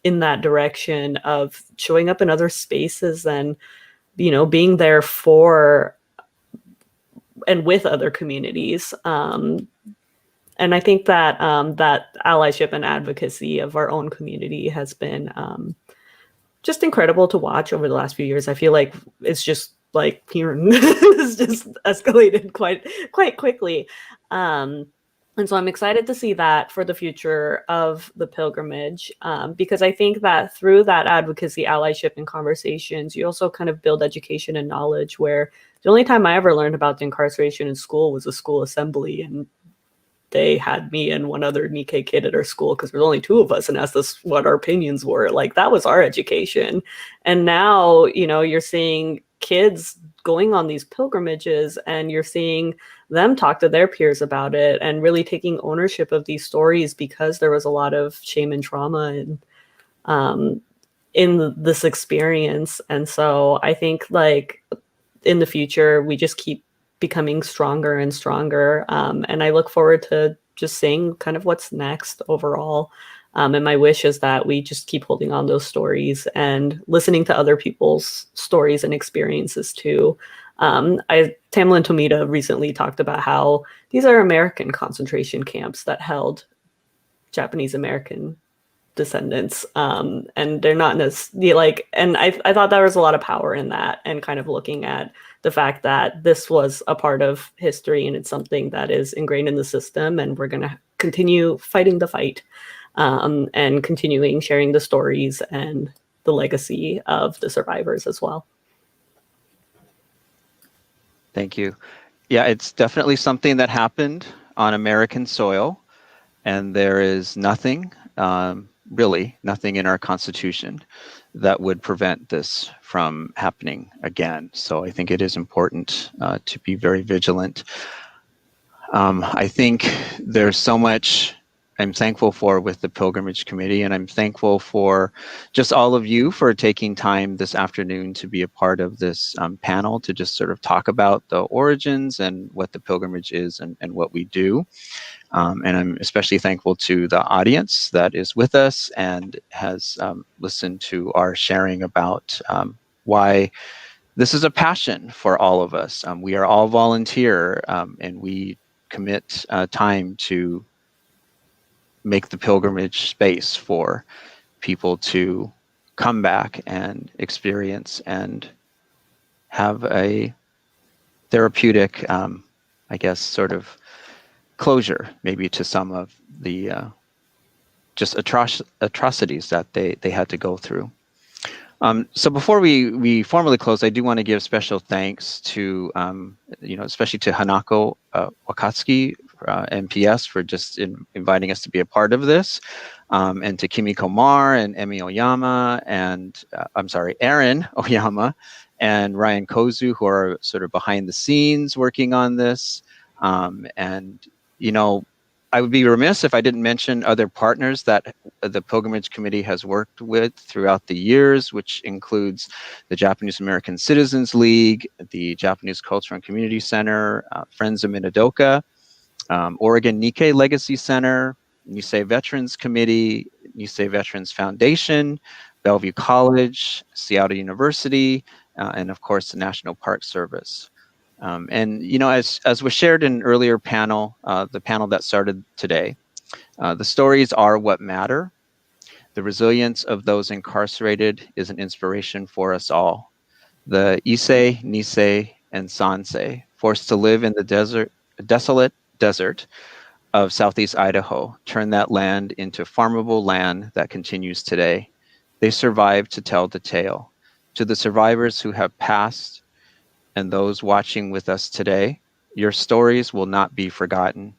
in that direction of showing up in other spaces and, being there for and with other communities. And And I think that that allyship and advocacy of our own community has been just incredible to watch over the last few years. I feel like it's just like it's just escalated quite quickly. And so I'm excited to see that for the future of the pilgrimage, because I think that through that advocacy, allyship, and conversations, you also kind of build education and knowledge, where the only time I ever learned about the incarceration in school was a school assembly, and they had me and one other Nikkei kid at our school because there's only two of us and asked us what our opinions were. Like, that was our education. And now, you know, you're seeing kids going on these pilgrimages and you're seeing them talk to their peers about it and really taking ownership of these stories, because there was a lot of shame and trauma in this experience. And so I think, like, in the future, we just keep becoming stronger and stronger. And I look forward to just seeing kind of what's next overall. And my wish is that we just keep holding on those stories and listening to other people's stories and experiences too. Tamlin Tomita recently talked about how these are American concentration camps that held Japanese American descendants, and they're not necessarily like, and I thought there was a lot of power in that, and kind of looking at the fact that this was a part of history and it's something that is ingrained in the system, and we're going to continue fighting the fight, and continuing sharing the stories and the legacy of the survivors as well. Thank you. Yeah, it's definitely something that happened on American soil, and there is nothing, really nothing in our Constitution that would prevent this from happening again. So I think it is important to be very vigilant. I think there's so much I'm thankful for with the Pilgrimage Committee, and I'm thankful for just all of you for taking time this afternoon to be a part of this panel to just sort of talk about the origins and what the pilgrimage is and what we do. And I'm especially thankful to the audience that is with us and has listened to our sharing about why this is a passion for all of us. We are all volunteer, and we commit time to make the pilgrimage space for people to come back and experience and have a therapeutic, I guess, sort of closure maybe to some of the just atrocities that they had to go through. So before we formally close, I do want to give special thanks to, especially to Hanako Wakatsuki, MPS, for just inviting us to be a part of this, and to Kimiko Mar and Emi Oyama and, Aaron Oyama and Ryan Kozu, who are sort of behind the scenes working on this. And, I would be remiss if I didn't mention other partners that the Pilgrimage Committee has worked with throughout the years, which includes the Japanese American Citizens League, the Japanese Culture and Community Center, Friends of Minidoka, Oregon Nikkei Legacy Center, Nisei Veterans Committee, Nisei Veterans Foundation, Bellevue College, Seattle University, and of course the National Park Service. And as was shared in an earlier panel, the panel that started today, the stories are what matter. The resilience of those incarcerated is an inspiration for us all. The Issei, Nisei, and Sansei, forced to live in the desolate desert of Southeast Idaho, turned that land into farmable land that continues today. They survived to tell the tale. To the survivors who have passed, and those watching with us today, your stories will not be forgotten.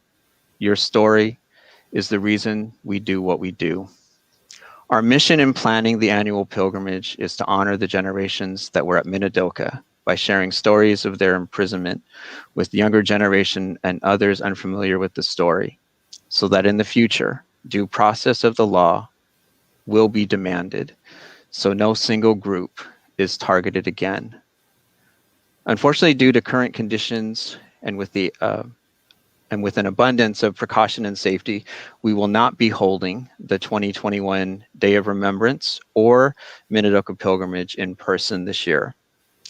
Your story is the reason we do what we do. Our mission in planning the annual pilgrimage is to honor the generations that were at Minidoka by sharing stories of their imprisonment with the younger generation and others unfamiliar with the story, so that in the future, due process of the law will be demanded, so no single group is targeted again. Unfortunately, due to current conditions and with an abundance of precaution and safety, we will not be holding the 2021 Day of Remembrance or Minidoka Pilgrimage in person this year.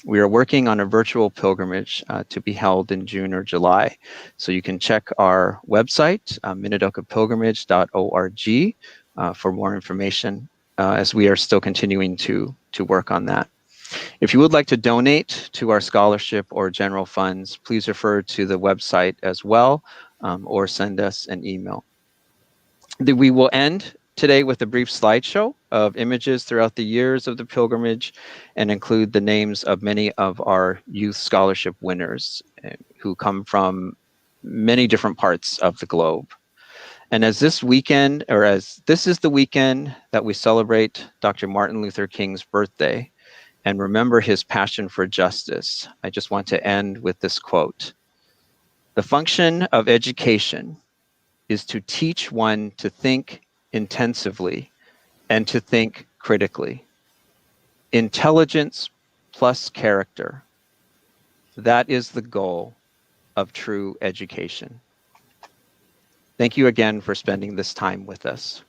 We are working on a virtual pilgrimage to be held in June or July. So you can check our website, minidokapilgrimage.org, for more information, as we are still continuing to work on that. If you would like to donate to our scholarship or general funds, please refer to the website as well, or send us an email. We will end today with a brief slideshow of images throughout the years of the pilgrimage and include the names of many of our youth scholarship winners who come from many different parts of the globe. And as this is the weekend that we celebrate Dr. Martin Luther King's birthday and remember his passion for justice, I just want to end with this quote: "The function of education is to teach one to think intensively and to think critically. Intelligence plus character. That is the goal of true education." Thank you again for spending this time with us.